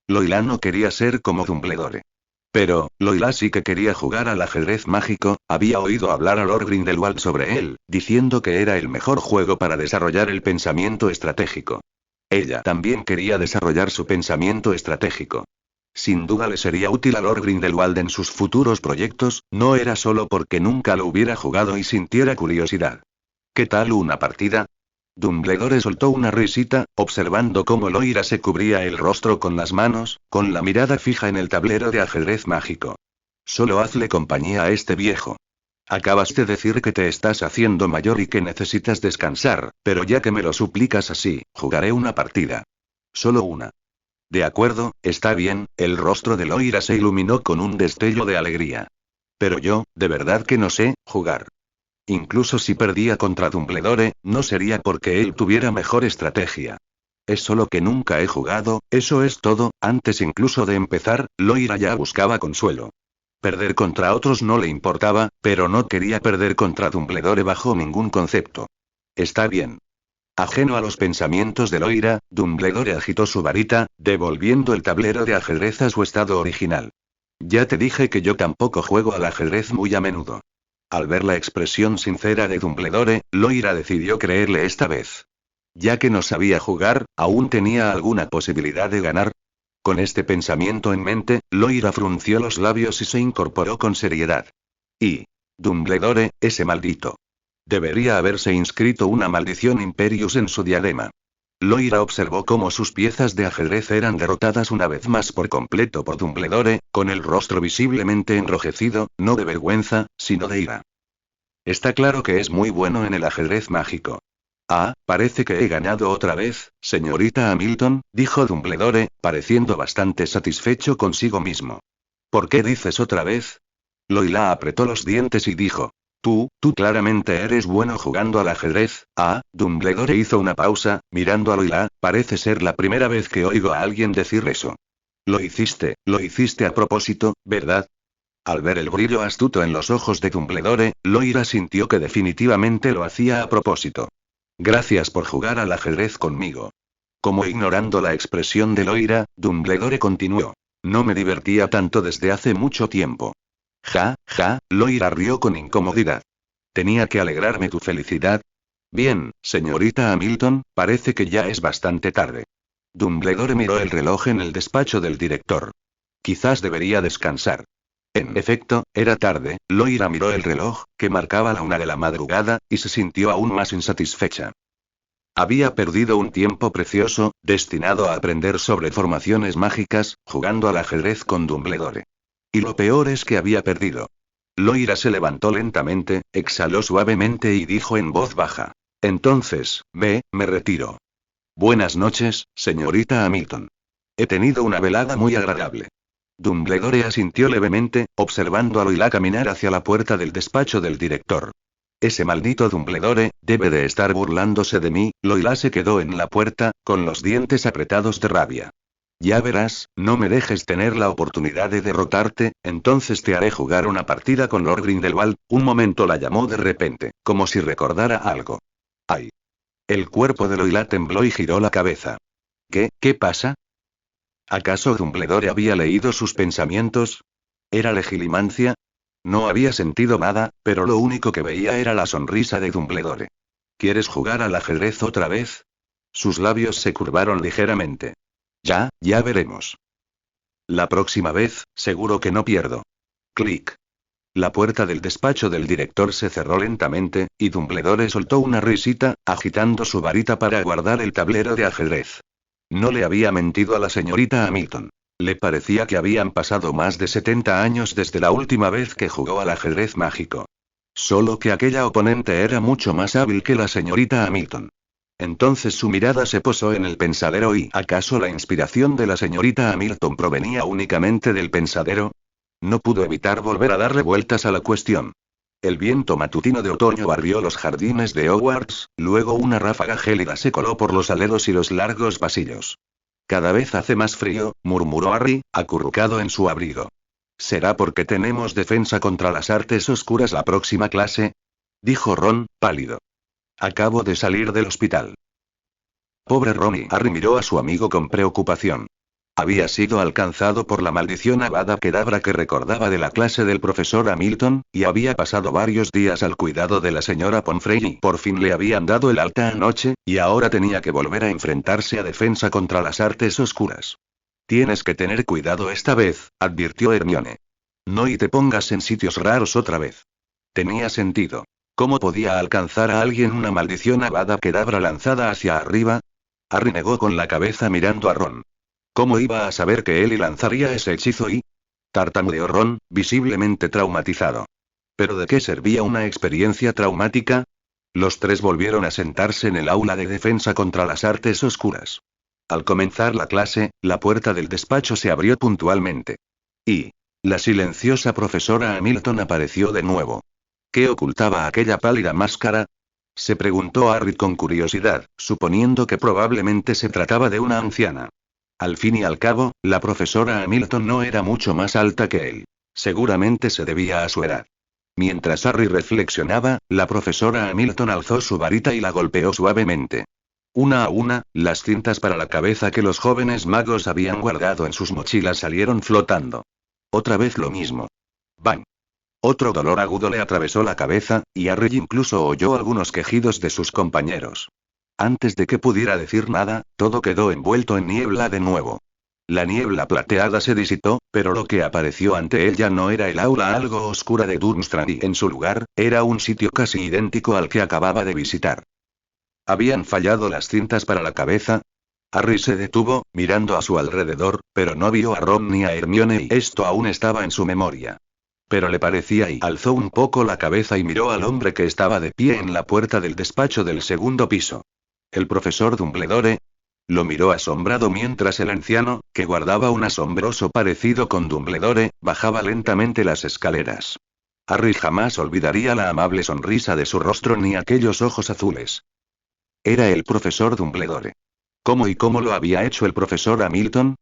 Loila no quería ser como Dumbledore. Pero, Loila sí que quería jugar al ajedrez mágico, había oído hablar a Lord Grindelwald sobre él, diciendo que era el mejor juego para desarrollar el pensamiento estratégico. Ella también quería desarrollar su pensamiento estratégico. Sin duda le sería útil a Lord Grindelwald en sus futuros proyectos, no era solo porque nunca lo hubiera jugado y sintiera curiosidad. ¿Qué tal una partida?». Dumbledore soltó una risita, observando cómo Loira se cubría el rostro con las manos, con la mirada fija en el tablero de ajedrez mágico. «Solo hazle compañía a este viejo. Acabas de decir que te estás haciendo mayor y que necesitas descansar, pero ya que me lo suplicas así, jugaré una partida. Solo una». «De acuerdo, está bien», el rostro de Loira se iluminó con un destello de alegría. «Pero yo, de verdad que no sé jugar. Incluso si perdía contra Dumbledore, no sería porque él tuviera mejor estrategia. Es solo que nunca he jugado, eso es todo». Antes incluso de empezar, Loira ya buscaba consuelo. Perder contra otros no le importaba, pero no quería perder contra Dumbledore bajo ningún concepto. «Está bien». Ajeno a los pensamientos de Loira, Dumbledore agitó su varita, devolviendo el tablero de ajedrez a su estado original. «Ya te dije que yo tampoco juego al ajedrez muy a menudo». Al ver la expresión sincera de Dumbledore, Loira decidió creerle esta vez. Ya que no sabía jugar, ¿aún tenía alguna posibilidad de ganar? Con este pensamiento en mente, Loira frunció los labios y se incorporó con seriedad. «Y Dumbledore, ese maldito. Debería haberse inscrito una maldición Imperius en su diadema». Loira observó cómo sus piezas de ajedrez eran derrotadas una vez más por completo por Dumbledore, con el rostro visiblemente enrojecido, no de vergüenza, sino de ira. «Está claro que es muy bueno en el ajedrez mágico». «Parece que he ganado otra vez, señorita Hamilton», dijo Dumbledore, pareciendo bastante satisfecho consigo mismo. «¿Por qué dices otra vez?». Loila apretó los dientes y dijo: Tú claramente eres bueno jugando al ajedrez». Dumbledore hizo una pausa, mirando a Loila, parece ser la primera vez que oigo a alguien decir eso. Lo hiciste a propósito, ¿verdad? Al ver el brillo astuto en los ojos de Dumbledore, Loira sintió que definitivamente lo hacía a propósito. Gracias por jugar al ajedrez conmigo. Como ignorando la expresión de Loira, Dumbledore continuó. No me divertía tanto desde hace mucho tiempo. Ja, ja, Loira rió con incomodidad. ¿Tenía que alegrarme tu felicidad? Bien, señorita Hamilton, parece que ya es bastante tarde. Dumbledore miró el reloj en el despacho del director. Quizás debería descansar. En efecto, era tarde. Loira miró el reloj, que marcaba la 1 de la madrugada, y se sintió aún más insatisfecha. Había perdido un tiempo precioso, destinado a aprender sobre formaciones mágicas, jugando al ajedrez con Dumbledore. Y lo peor es que había perdido. Loira se levantó lentamente, exhaló suavemente y dijo en voz baja. Entonces, me retiro. Buenas noches, señorita Hamilton. He tenido una velada muy agradable. Dumbledore asintió levemente, observando a Loira caminar hacia la puerta del despacho del director. Ese maldito Dumbledore, debe de estar burlándose de mí. Loira se quedó en la puerta, con los dientes apretados de rabia. Ya verás, no me dejes tener la oportunidad de derrotarte, entonces te haré jugar una partida con Lord Grindelwald. Un momento la llamó de repente, como si recordara algo. ¡Ay! El cuerpo de Loira tembló y giró la cabeza. ¿Qué pasa? ¿Acaso Dumbledore había leído sus pensamientos? ¿Era legilimancia? No había sentido nada, pero lo único que veía era la sonrisa de Dumbledore. ¿Quieres jugar al ajedrez otra vez? Sus labios se curvaron ligeramente. Ya veremos. La próxima vez, seguro que no pierdo. Clic. La puerta del despacho del director se cerró lentamente, y Dumbledore soltó una risita, agitando su varita para guardar el tablero de ajedrez. No le había mentido a la señorita Hamilton. Le parecía que habían pasado más de 70 años desde la última vez que jugó al ajedrez mágico. Solo que aquella oponente era mucho más hábil que la señorita Hamilton. Entonces su mirada se posó en el pensadero y ¿acaso la inspiración de la señorita Hamilton provenía únicamente del pensadero? No pudo evitar volver a darle vueltas a la cuestión. El viento matutino de otoño barrió los jardines de Hogwarts, luego una ráfaga gélida se coló por los aleros y los largos pasillos. Cada vez hace más frío, murmuró Harry, acurrucado en su abrigo. ¿Será porque tenemos defensa contra las artes oscuras la próxima clase? Dijo Ron, pálido. Acabo de salir del hospital. Pobre Ron. Harry miró a su amigo con preocupación. Había sido alcanzado por la maldición Avada Kedavra que recordaba de la clase del profesor Hamilton, y había pasado varios días al cuidado de la señora Pomfrey y por fin le habían dado el alta anoche, y ahora tenía que volver a enfrentarse a defensa contra las artes oscuras. Tienes que tener cuidado esta vez, advirtió Hermione. No y te pongas en sitios raros otra vez. Tenía sentido. ¿Cómo podía alcanzar a alguien una maldición Avada Kedavra lanzada hacia arriba? Harry negó con la cabeza mirando a Ron. ¿Cómo iba a saber que Eli lanzaría ese hechizo y...? Tartamudeó Ron, visiblemente traumatizado. ¿Pero de qué servía una experiencia traumática? Los tres volvieron a sentarse en el aula de defensa contra las artes oscuras. Al comenzar la clase, la puerta del despacho se abrió puntualmente. Y... la silenciosa profesora Hamilton apareció de nuevo. ¿Qué ocultaba aquella pálida máscara? Se preguntó Harry con curiosidad, suponiendo que probablemente se trataba de una anciana. Al fin y al cabo, la profesora Hamilton no era mucho más alta que él. Seguramente se debía a su edad. Mientras Harry reflexionaba, la profesora Hamilton alzó su varita y la golpeó suavemente. Una a una, las cintas para la cabeza que los jóvenes magos habían guardado en sus mochilas salieron flotando. Otra vez lo mismo. ¡Bang! Otro dolor agudo le atravesó la cabeza, y Harry incluso oyó algunos quejidos de sus compañeros. Antes de que pudiera decir nada, todo quedó envuelto en niebla de nuevo. La niebla plateada se disipó, pero lo que apareció ante él ya no era el aula algo oscura de Durmstrang y en su lugar, era un sitio casi idéntico al que acababa de visitar. ¿Habían fallado las cintas para la cabeza? Harry se detuvo, mirando a su alrededor, pero no vio a Ron ni a Hermione y esto aún estaba en su memoria. Pero le parecía y alzó un poco la cabeza y miró al hombre que estaba de pie en la puerta del despacho del segundo piso. ¿El profesor Dumbledore? Lo miró asombrado mientras el anciano, que guardaba un asombroso parecido con Dumbledore, bajaba lentamente las escaleras. Harry jamás olvidaría la amable sonrisa de su rostro ni aquellos ojos azules. Era el profesor Dumbledore. ¿Cómo lo había hecho el profesor Hamilton?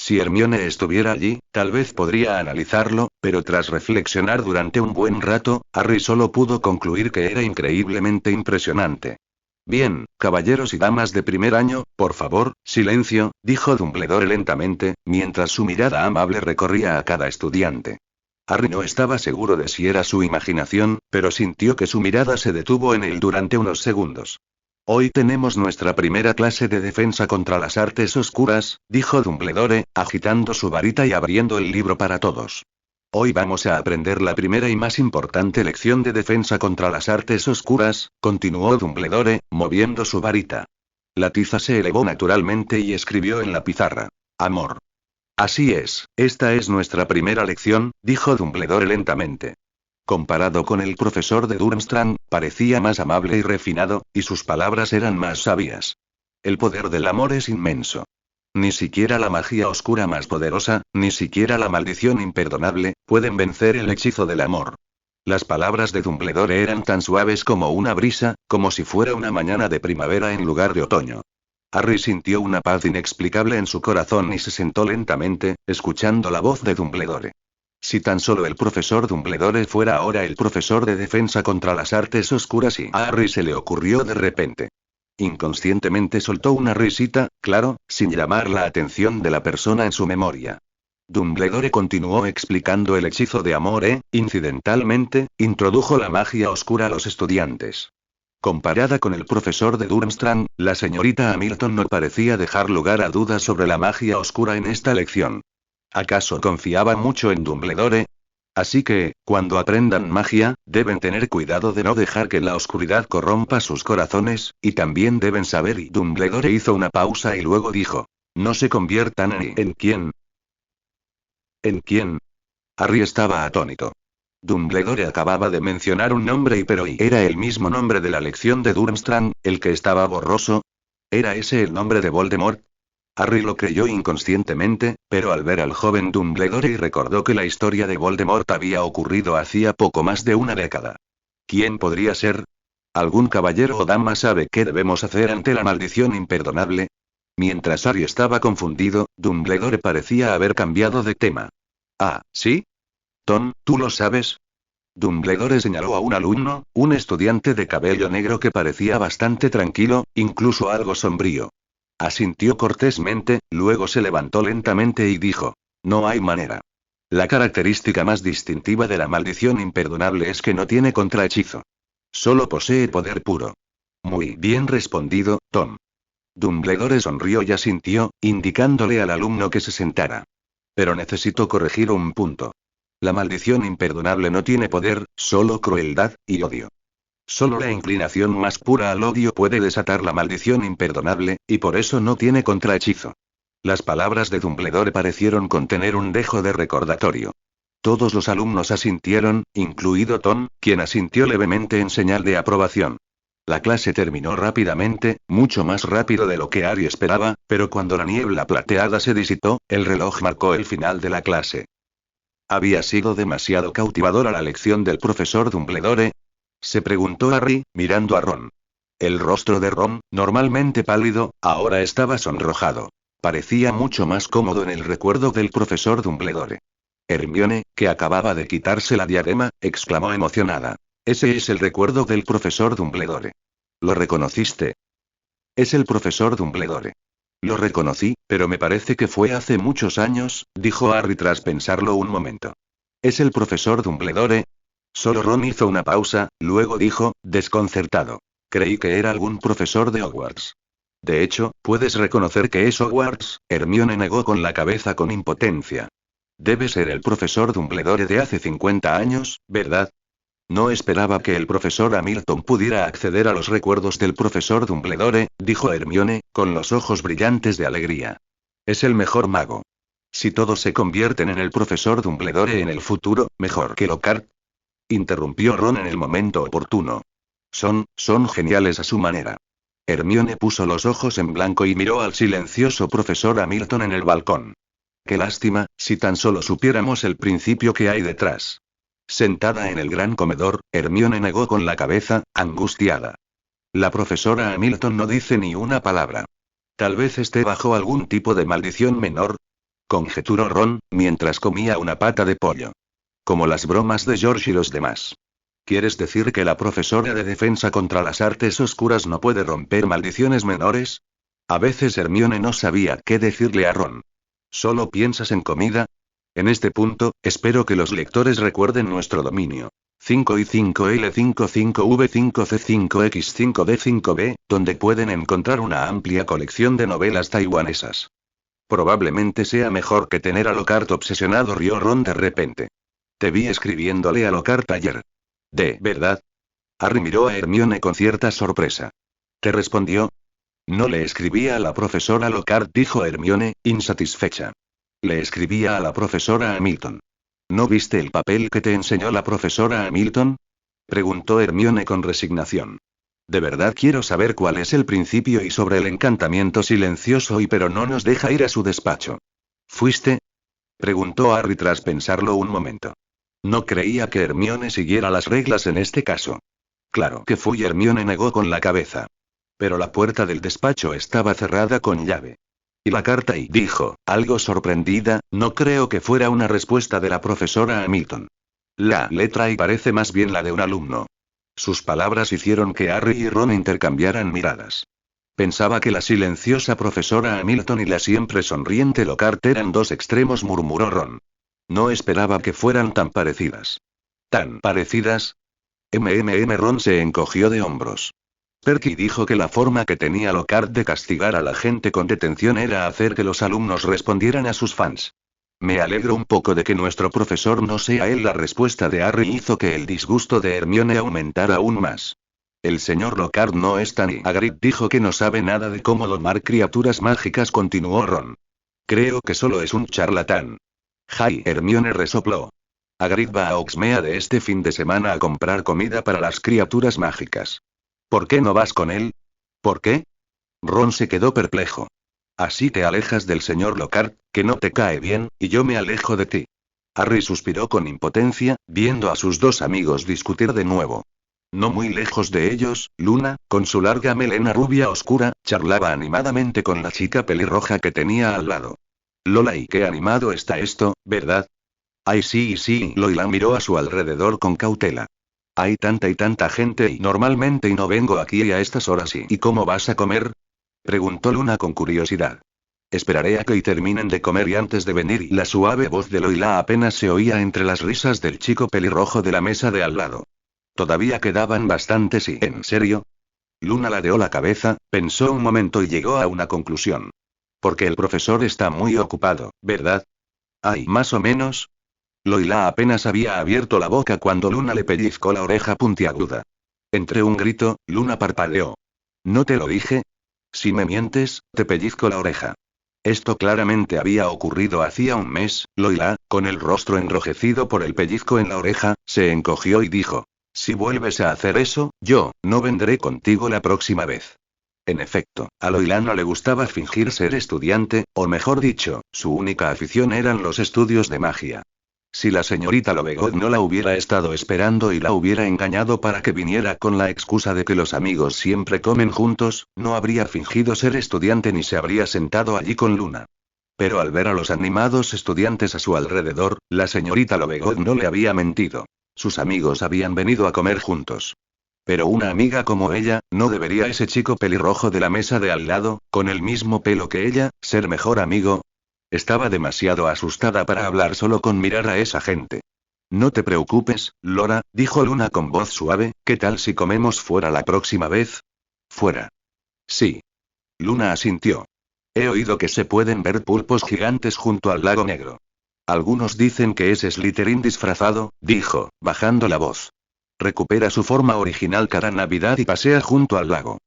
Si Hermione estuviera allí, tal vez podría analizarlo, pero tras reflexionar durante un buen rato, Harry solo pudo concluir que era increíblemente impresionante. Bien, caballeros y damas de primer año, por favor, silencio, dijo Dumbledore lentamente, mientras su mirada amable recorría a cada estudiante. Harry no estaba seguro de si era su imaginación, pero sintió que su mirada se detuvo en él durante unos segundos. Hoy tenemos nuestra primera clase de defensa contra las artes oscuras, dijo Dumbledore, agitando su varita y abriendo el libro para todos. Hoy vamos a aprender la primera y más importante lección de defensa contra las artes oscuras, continuó Dumbledore, moviendo su varita. La tiza se elevó naturalmente y escribió en la pizarra. Amor. Así es, esta es nuestra primera lección, dijo Dumbledore lentamente. Comparado con el profesor de Durmstrang, parecía más amable y refinado, y sus palabras eran más sabias. El poder del amor es inmenso. Ni siquiera la magia oscura más poderosa, ni siquiera la maldición imperdonable, pueden vencer el hechizo del amor. Las palabras de Dumbledore eran tan suaves como una brisa, como si fuera una mañana de primavera en lugar de otoño. Harry sintió una paz inexplicable en su corazón y se sentó lentamente, escuchando la voz de Dumbledore. Si tan solo el profesor Dumbledore fuera ahora el profesor de defensa contra las artes oscuras y a Harry se le ocurrió de repente. Inconscientemente soltó una risita, claro, sin llamar la atención de la persona en su memoria. Dumbledore continuó explicando el hechizo de amor incidentalmente, introdujo la magia oscura a los estudiantes. Comparada con el profesor de Durmstrang, la señorita Hamilton no parecía dejar lugar a dudas sobre la magia oscura en esta lección. ¿Acaso confiaba mucho en Dumbledore? Así que, cuando aprendan magia, deben tener cuidado de no dejar que la oscuridad corrompa sus corazones, y también deben saber. Y Dumbledore hizo una pausa y luego dijo: no se conviertan ¿en quién? ¿En quién? Harry estaba atónito. Dumbledore acababa de mencionar un nombre pero ¿era el mismo nombre de la lección de Durmstrang, el que estaba borroso? ¿Era ese el nombre de Voldemort? Harry lo creyó inconscientemente, pero al ver al joven Dumbledore y recordó que la historia de Voldemort había ocurrido hacía poco más de una década. ¿Quién podría ser? ¿Algún caballero o dama sabe qué debemos hacer ante la maldición imperdonable? Mientras Harry estaba confundido, Dumbledore parecía haber cambiado de tema. Ah, ¿sí? Tom, ¿tú lo sabes? Dumbledore señaló a un alumno, un estudiante de cabello negro que parecía bastante tranquilo, incluso algo sombrío. Asintió cortésmente, luego se levantó lentamente y dijo: no hay manera. La característica más distintiva de la maldición imperdonable es que no tiene contrahechizo. Solo posee poder puro. Muy bien respondido, Tom. Dumbledore sonrió y asintió, indicándole al alumno que se sentara. Pero necesito corregir un punto. La maldición imperdonable no tiene poder, solo crueldad y odio. Solo la inclinación más pura al odio puede desatar la maldición imperdonable, y por eso no tiene contrahechizo. Las palabras de Dumbledore parecieron contener un dejo de recordatorio. Todos los alumnos asintieron, incluido Tom, quien asintió levemente en señal de aprobación. La clase terminó rápidamente, mucho más rápido de lo que Harry esperaba, pero cuando la niebla plateada se disipó, el reloj marcó el final de la clase. ¿Había sido demasiado cautivadora la lección del profesor Dumbledore? Se preguntó Harry, mirando a Ron. El rostro de Ron, normalmente pálido, ahora estaba sonrojado. Parecía mucho más cómodo en el recuerdo del profesor Dumbledore. Hermione, que acababa de quitarse la diadema, exclamó emocionada. Ese es el recuerdo del profesor Dumbledore. ¿Lo reconociste? Es el profesor Dumbledore. Lo reconocí, pero me parece que fue hace muchos años, dijo Harry tras pensarlo un momento. ¿Es el profesor Dumbledore? Solo Ron hizo una pausa, luego dijo, desconcertado. Creí que era algún profesor de Hogwarts. De hecho, ¿puedes reconocer que es Hogwarts? Hermione negó con la cabeza con impotencia. Debe ser el profesor Dumbledore de hace 50 años, ¿verdad? No esperaba que el profesor Hamilton pudiera acceder a los recuerdos del profesor Dumbledore, dijo Hermione, con los ojos brillantes de alegría. Es el mejor mago. Si todos se convierten en el profesor Dumbledore en el futuro, mejor que Lockhart. Interrumpió Ron en el momento oportuno. Son geniales a su manera. Hermione puso los ojos en blanco y miró al silencioso profesor Hamilton en el balcón. Qué lástima, si tan solo supiéramos el principio que hay detrás. Sentada en el gran comedor, Hermione negó con la cabeza, angustiada. La profesora Hamilton no dice ni una palabra. Tal vez esté bajo algún tipo de maldición menor. conjeturó Ron, mientras comía una pata de pollo. Como las bromas de George y los demás. ¿Quieres decir que la profesora de defensa contra las artes oscuras no puede romper maldiciones menores? A veces Hermione no sabía qué decirle a Ron. ¿Solo piensas en comida? En este punto, espero que los lectores recuerden nuestro dominio. 5i5l555v5c5x5d5b, donde pueden encontrar una amplia colección de novelas taiwanesas. Probablemente sea mejor que tener a Lockhart obsesionado, rió Ron de repente. Te vi escribiéndole a Lockhart ayer. ¿De verdad? Harry miró a Hermione con cierta sorpresa. ¿Te respondió? No le escribía a la profesora Lockhart, dijo Hermione, insatisfecha. Le escribía a la profesora Hamilton. ¿No viste el papel que te enseñó la profesora Hamilton? Preguntó Hermione con resignación. De verdad quiero saber cuál es el principio y sobre el encantamiento silencioso pero no nos deja ir a su despacho. ¿Fuiste? Preguntó Harry tras pensarlo un momento. No creía que Hermione siguiera las reglas en este caso. Claro que fui, Hermione negó con la cabeza. Pero la puerta del despacho estaba cerrada con llave. ¿Y la carta? Y dijo, algo sorprendida, no creo que fuera una respuesta de la profesora Hamilton. La letra I parece más bien la de un alumno. Sus palabras hicieron que Harry y Ron intercambiaran miradas. Pensaba que la silenciosa profesora Hamilton y la siempre sonriente Lockhart eran dos extremos, murmuró Ron. No esperaba que fueran tan parecidas. ¿Tan parecidas? Ron se encogió de hombros. Perky dijo que la forma que tenía Lockhart de castigar a la gente con detención era hacer que los alumnos respondieran a sus fans. Me alegro un poco de que nuestro profesor no sea él. La respuesta de Harry hizo que el disgusto de Hermione aumentara aún más. El señor Lockhart no es tan... Hagrid dijo que no sabe nada de cómo domar criaturas mágicas, continuó Ron. Creo que solo es un charlatán. Hermione resopló. Hagrid va a Hogsmeade este fin de semana a comprar comida para las criaturas mágicas. ¿Por qué no vas con él? ¿Por qué? Ron se quedó perplejo. Así te alejas del señor Lockhart, que no te cae bien, y yo me alejo de ti. Harry suspiró con impotencia, viendo a sus dos amigos discutir de nuevo. No muy lejos de ellos, Luna, con su larga melena rubia oscura, charlaba animadamente con la chica pelirroja que tenía al lado. Lola, y qué animado está esto, ¿verdad? Ay, sí, sí. Lola miró a su alrededor con cautela. Hay tanta y tanta gente y normalmente no vengo aquí a estas horas. ¿Y cómo vas a comer? Preguntó Luna con curiosidad. Esperaré a que terminen de comer y antes de venir. Y la suave voz de Lola apenas se oía entre las risas del chico pelirrojo de la mesa de al lado. Todavía quedaban bastantes. ¿Y en serio? Luna ladeó la cabeza, pensó un momento y llegó a una conclusión. Porque el profesor está muy ocupado, ¿verdad? Ay, más o menos. Lola apenas había abierto la boca cuando Luna le pellizcó la oreja puntiaguda. Entre un grito, Luna parpadeó. ¿No te lo dije? Si me mientes, te pellizco la oreja. Esto claramente había ocurrido hacía un mes. Lola, con el rostro enrojecido por el pellizco en la oreja, se encogió y dijo. Si vuelves a hacer eso, yo no vendré contigo la próxima vez. En efecto, a Lola no le gustaba fingir ser estudiante, o mejor dicho, su única afición eran los estudios de magia. Si la señorita Lovegood no la hubiera estado esperando y la hubiera engañado para que viniera con la excusa de que los amigos siempre comen juntos, no habría fingido ser estudiante ni se habría sentado allí con Luna. Pero al ver a los animados estudiantes a su alrededor, la señorita Lovegood no le había mentido. Sus amigos habían venido a comer juntos. Pero una amiga como ella, ¿no debería ese chico pelirrojo de la mesa de al lado, con el mismo pelo que ella, ser mejor amigo? Estaba demasiado asustada para hablar solo con mirar a esa gente. No te preocupes, Lora, dijo Luna con voz suave, ¿qué tal si comemos fuera la próxima vez? ¿Fuera? Sí. Luna asintió. He oído que se pueden ver pulpos gigantes junto al lago negro. Algunos dicen que es Slytherin disfrazado, dijo, bajando la voz. Recupera su forma original cada Navidad y pasea junto al lago.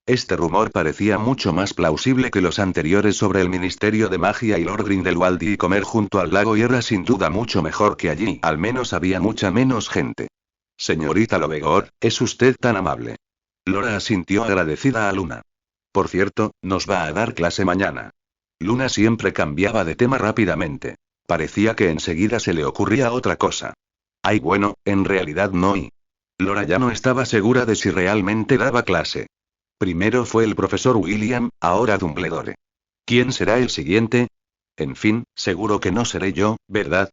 Este rumor parecía mucho más plausible que los anteriores sobre el Ministerio de Magia y Lord Grindelwald, y comer junto al lago y era sin duda mucho mejor que allí, al menos había mucha menos gente. Señorita Lovegood, es usted tan amable. Lora asintió agradecida a Luna. Por cierto, nos va a dar clase mañana. Luna siempre cambiaba de tema rápidamente. Parecía que enseguida se le ocurría otra cosa. Ay, bueno, en realidad no. Y Lora ya no estaba segura de si realmente daba clase. Primero fue el profesor William, ahora Dumbledore. ¿Quién será el siguiente? En fin, seguro que no seré yo, ¿verdad?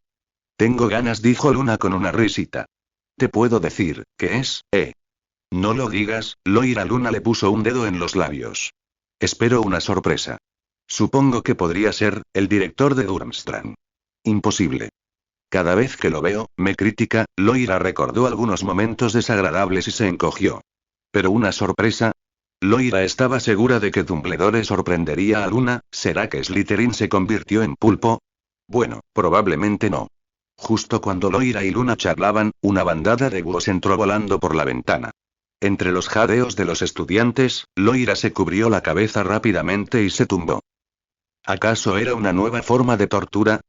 Tengo ganas, dijo Luna con una risita. Te puedo decir, ¿qué es, No lo digas, Loira. Luna le puso un dedo en los labios. Espero una sorpresa. Supongo que podría ser, el director de Durmstrang. Imposible. Cada vez que lo veo, me critica. Loira recordó algunos momentos desagradables y se encogió. ¿Pero una sorpresa? Loira estaba segura de que Dumbledore sorprendería a Luna. ¿Será que Slytherin se convirtió en pulpo? Bueno, probablemente no. Justo cuando Loira y Luna charlaban, una bandada de búhos entró volando por la ventana. Entre los jadeos de los estudiantes, Loira se cubrió la cabeza rápidamente y se tumbó. ¿Acaso era una nueva forma de tortura?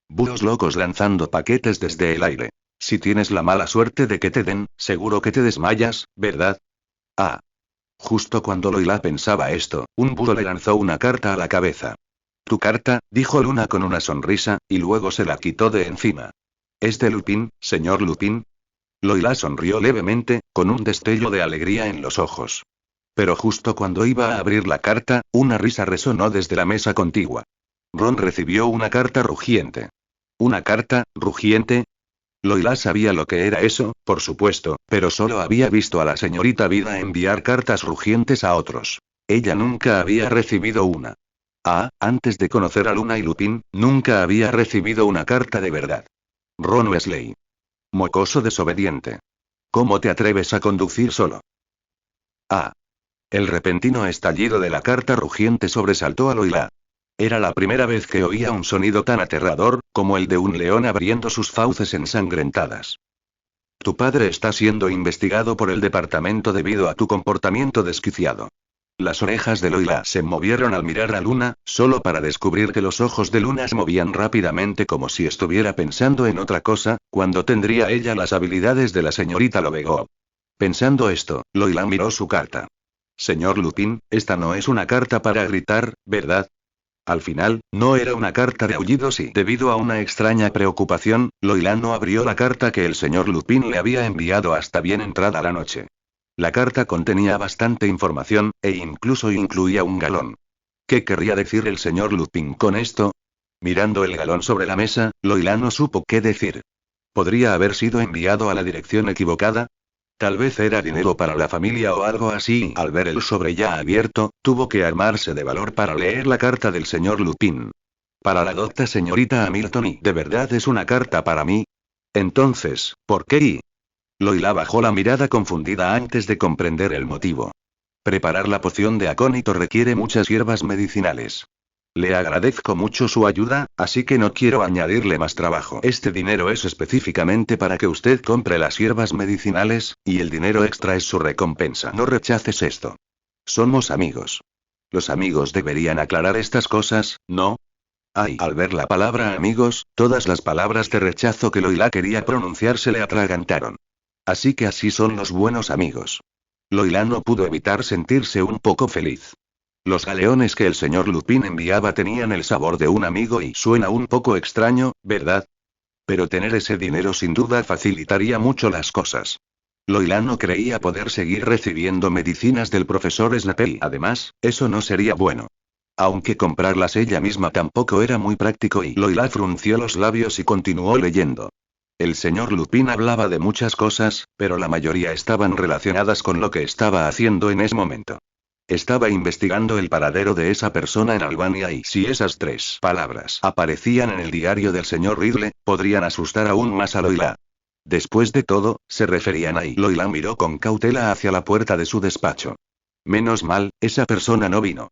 Búhos locos lanzando paquetes desde el aire. Si tienes la mala suerte de que te den, seguro que te desmayas, ¿verdad? Ah. Justo cuando Loira pensaba esto, un búho le lanzó una carta a la cabeza. «Tu carta», dijo Luna con una sonrisa, y luego se la quitó de encima. «¿Es de Lupin, señor Lupin?» Loira sonrió levemente, con un destello de alegría en los ojos. Pero justo cuando iba a abrir la carta, una risa resonó desde la mesa contigua. Ron recibió una carta rugiente. ¿Una carta rugiente? Loira sabía lo que era eso, por supuesto, pero solo había visto a la señorita Vida enviar cartas rugientes a otros. Ella nunca había recibido una. Antes de conocer a Luna y Lupin, nunca había recibido una carta de verdad. Ron Weasley. Mocoso desobediente. ¿Cómo te atreves a conducir solo? El repentino estallido de la carta rugiente sobresaltó a Loira. Era la primera vez que oía un sonido tan aterrador, como el de un león abriendo sus fauces ensangrentadas. Tu padre está siendo investigado por el departamento debido a tu comportamiento desquiciado. Las orejas de Loira se movieron al mirar a Luna, solo para descubrir que los ojos de Luna se movían rápidamente como si estuviera pensando en otra cosa, cuando tendría ella las habilidades de la señorita Lovegoo. Pensando esto, Loira miró su carta. Señor Lupin, esta no es una carta para gritar, ¿verdad? Al final, no era una carta de aullidos y, debido a una extraña preocupación, Loira no abrió la carta que el señor Lupin le había enviado hasta bien entrada la noche. La carta contenía bastante información, e incluso incluía un galón. ¿Qué querría decir el señor Lupin con esto? Mirando el galón sobre la mesa, Loira no supo qué decir. ¿Podría haber sido enviado a la dirección equivocada? Tal vez era dinero para la familia o algo así. Al ver el sobre ya abierto, tuvo que armarse de valor para leer la carta del señor Lupin. Para la docta señorita Hamilton, ¿y de verdad es una carta para mí? Entonces, ¿por qué? Loira bajó la mirada confundida antes de comprender el motivo. Preparar la poción de acónito requiere muchas hierbas medicinales. Le agradezco mucho su ayuda, así que no quiero añadirle más trabajo. Este dinero es específicamente para que usted compre las hierbas medicinales, y el dinero extra es su recompensa. No rechaces esto. Somos amigos. Los amigos deberían aclarar estas cosas, ¿no? Al ver la palabra amigos, todas las palabras de rechazo que Loira quería pronunciar se le atragantaron. Así que así son los buenos amigos. Loira no pudo evitar sentirse un poco feliz. Los galeones que el señor Lupin enviaba tenían el sabor de un amigo y suena un poco extraño, ¿verdad? Pero tener ese dinero sin duda facilitaría mucho las cosas. Loira no creía poder seguir recibiendo medicinas del profesor Snape y, además, eso no sería bueno. Aunque comprarlas ella misma tampoco era muy práctico y Loira frunció los labios y continuó leyendo. El señor Lupin hablaba de muchas cosas, pero la mayoría estaban relacionadas con lo que estaba haciendo en ese momento. Estaba investigando el paradero de esa persona en Albania y si esas 3 palabras aparecían en el diario del señor Riddle, podrían asustar aún más a Loira. Después de todo, se referían a y Loira miró con cautela hacia la puerta de su despacho. Menos mal, esa persona no vino.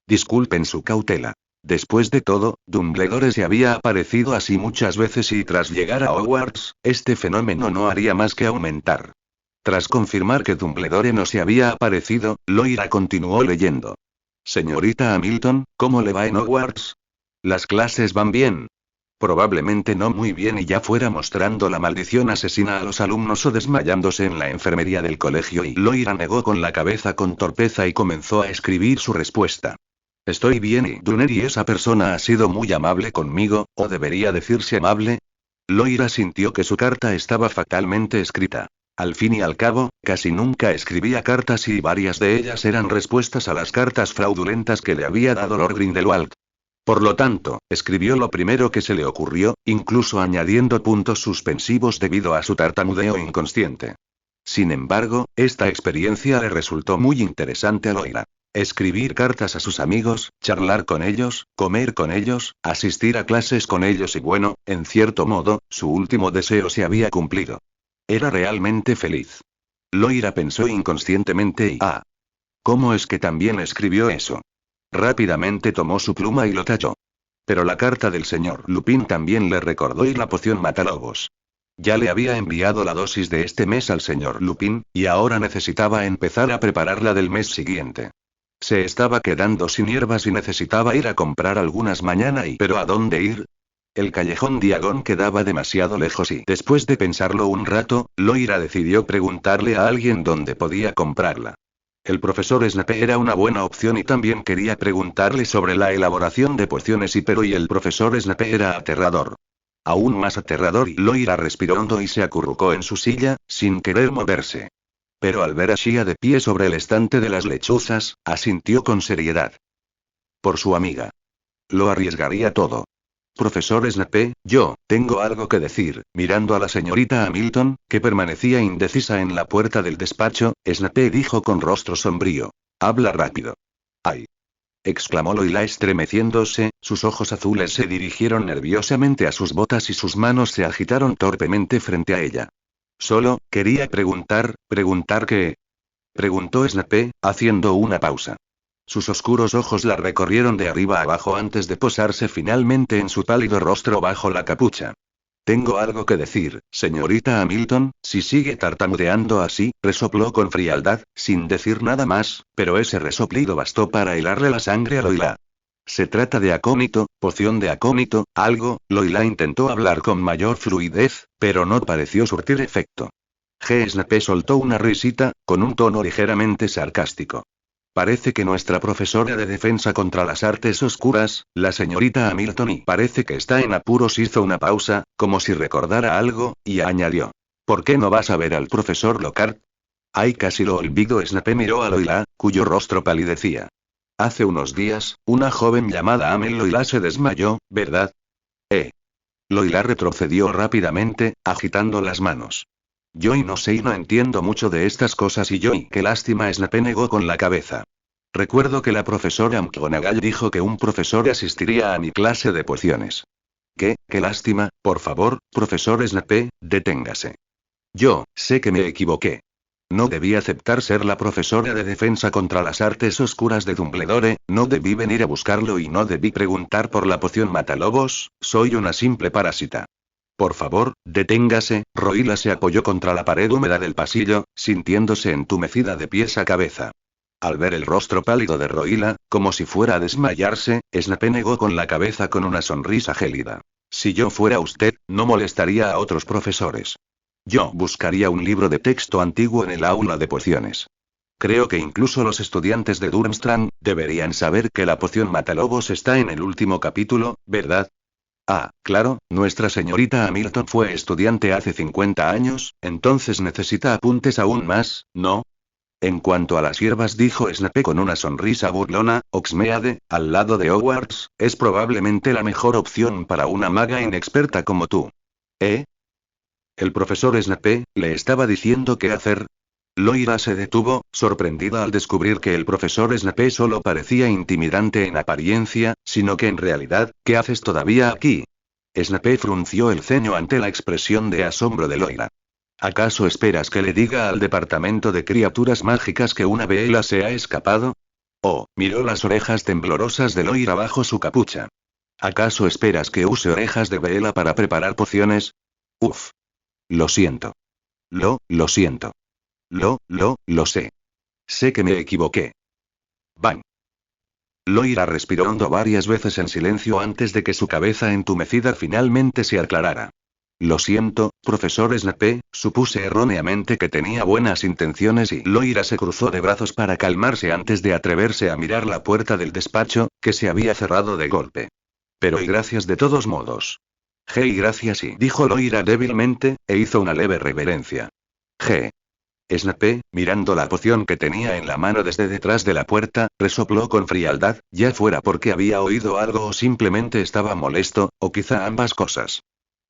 Disculpen su cautela. Después de todo, Dumbledore se había aparecido así muchas veces y tras llegar a Hogwarts, este fenómeno no haría más que aumentar. Tras confirmar que Dumbledore no se había aparecido, Loira continuó leyendo. Señorita Hamilton, ¿cómo le va en Hogwarts? ¿Las clases van bien? Probablemente no muy bien y ya fuera mostrando la maldición asesina a los alumnos o desmayándose en la enfermería del colegio y Loira negó con la cabeza con torpeza y comenzó a escribir su respuesta. Estoy bien y Dunner y esa persona ha sido muy amable conmigo, o debería decirse amable. Loira sintió que su carta estaba fatalmente escrita. Al fin y al cabo, casi nunca escribía cartas y varias de ellas eran respuestas a las cartas fraudulentas que le había dado Lord Grindelwald. Por lo tanto, escribió lo primero que se le ocurrió, incluso añadiendo puntos suspensivos debido a su tartamudeo inconsciente. Sin embargo, esta experiencia le resultó muy interesante a Loira. Escribir cartas a sus amigos, charlar con ellos, comer con ellos, asistir a clases con ellos y bueno, en cierto modo, su último deseo se había cumplido. Era realmente feliz. Loira pensó inconscientemente y ¿cómo es que también escribió eso? Rápidamente tomó su pluma y lo tachó. Pero la carta del señor Lupin también le recordó y la poción matalobos. Ya le había enviado la dosis de este mes al señor Lupin, y ahora necesitaba empezar a prepararla del mes siguiente. Se estaba quedando sin hierbas y necesitaba ir a comprar algunas mañana ¿pero a dónde ir? El callejón Diagon quedaba demasiado lejos y después de pensarlo un rato, Loira decidió preguntarle a alguien dónde podía comprarla. El profesor Snape era una buena opción y también quería preguntarle sobre la elaboración de pociones y el profesor Snape era aterrador. Aún más aterrador y Loira respiró hondo y se acurrucó en su silla, sin querer moverse. Pero al ver a Shia de pie sobre el estante de las lechuzas, asintió con seriedad. Por su amiga. Lo arriesgaría todo. Profesor Snape, yo, tengo algo que decir. Mirando a la señorita Hamilton, que permanecía indecisa en la puerta del despacho, Snape dijo con rostro sombrío. Habla rápido. ¡Ay! Exclamó Loila estremeciéndose, sus ojos azules se dirigieron nerviosamente a sus botas y sus manos se agitaron torpemente frente a ella. Solo, quería preguntar qué. Preguntó Snape, haciendo una pausa. Sus oscuros ojos la recorrieron de arriba a abajo antes de posarse finalmente en su pálido rostro bajo la capucha. Tengo algo que decir, señorita Hamilton, si sigue tartamudeando así, resopló con frialdad, sin decir nada más, pero ese resoplido bastó para helarle la sangre a Loila. Se trata de acónito, poción de acónito, algo. Loila intentó hablar con mayor fluidez, pero no pareció surtir efecto. Snape soltó una risita, con un tono ligeramente sarcástico. Parece que nuestra profesora de defensa contra las artes oscuras, la señorita Hamilton, y parece que está en apuros. Hizo una pausa, como si recordara algo, y añadió. ¿Por qué no vas a ver al profesor Lockhart? Ay, casi lo olvido. Snape miró a Loila, cuyo rostro palidecía. Hace unos días, una joven llamada Amel Loila se desmayó, ¿verdad? Loila retrocedió rápidamente, agitando las manos. Yo no sé y no entiendo mucho de estas cosas y qué lástima. Snape negó con la cabeza. Recuerdo que la profesora McGonagall dijo que un profesor asistiría a mi clase de pociones. Qué lástima, por favor, profesor Snape, deténgase. Yo, sé que me equivoqué. No debí aceptar ser la profesora de defensa contra las artes oscuras de Dumbledore, no debí venir a buscarlo y no debí preguntar por la poción matalobos, soy una simple parásita. Por favor, deténgase. Roila se apoyó contra la pared húmeda del pasillo, sintiéndose entumecida de pies a cabeza. Al ver el rostro pálido de Roila, como si fuera a desmayarse, Snape negó con la cabeza con una sonrisa gélida. Si yo fuera usted, no molestaría a otros profesores. Yo buscaría un libro de texto antiguo en el aula de pociones. Creo que incluso los estudiantes de Durmstrang deberían saber que la poción matalobos está en el último capítulo, ¿verdad? Claro, nuestra señorita Hamilton fue estudiante hace 50 años, entonces necesita apuntes aún más, ¿no? En cuanto a las hierbas, dijo Snape con una sonrisa burlona, Oxmeade, al lado de Hogwarts, es probablemente la mejor opción para una maga inexperta como tú. El profesor Snape, le estaba diciendo qué hacer. Loira se detuvo, sorprendida al descubrir que el profesor Snape solo parecía intimidante en apariencia, sino que en realidad, ¿qué haces todavía aquí? Snape frunció el ceño ante la expresión de asombro de Loira. ¿Acaso esperas que le diga al departamento de criaturas mágicas que una Veela se ha escapado? Miró las orejas temblorosas de Loira bajo su capucha. ¿Acaso esperas que use orejas de Veela para preparar pociones? Lo siento. Lo siento. Lo sé. Sé que me equivoqué. Bang. Loira respiró hondo varias veces en silencio antes de que su cabeza entumecida finalmente se aclarara. Lo siento, profesor Snape, supuse erróneamente que tenía buenas intenciones y Loira se cruzó de brazos para calmarse antes de atreverse a mirar la puerta del despacho, que se había cerrado de golpe. Pero y gracias de todos modos. Y gracias dijo Loira débilmente, e hizo una leve reverencia. Snape, mirando la poción que tenía en la mano desde detrás de la puerta, resopló con frialdad, ya fuera porque había oído algo o simplemente estaba molesto, o quizá ambas cosas.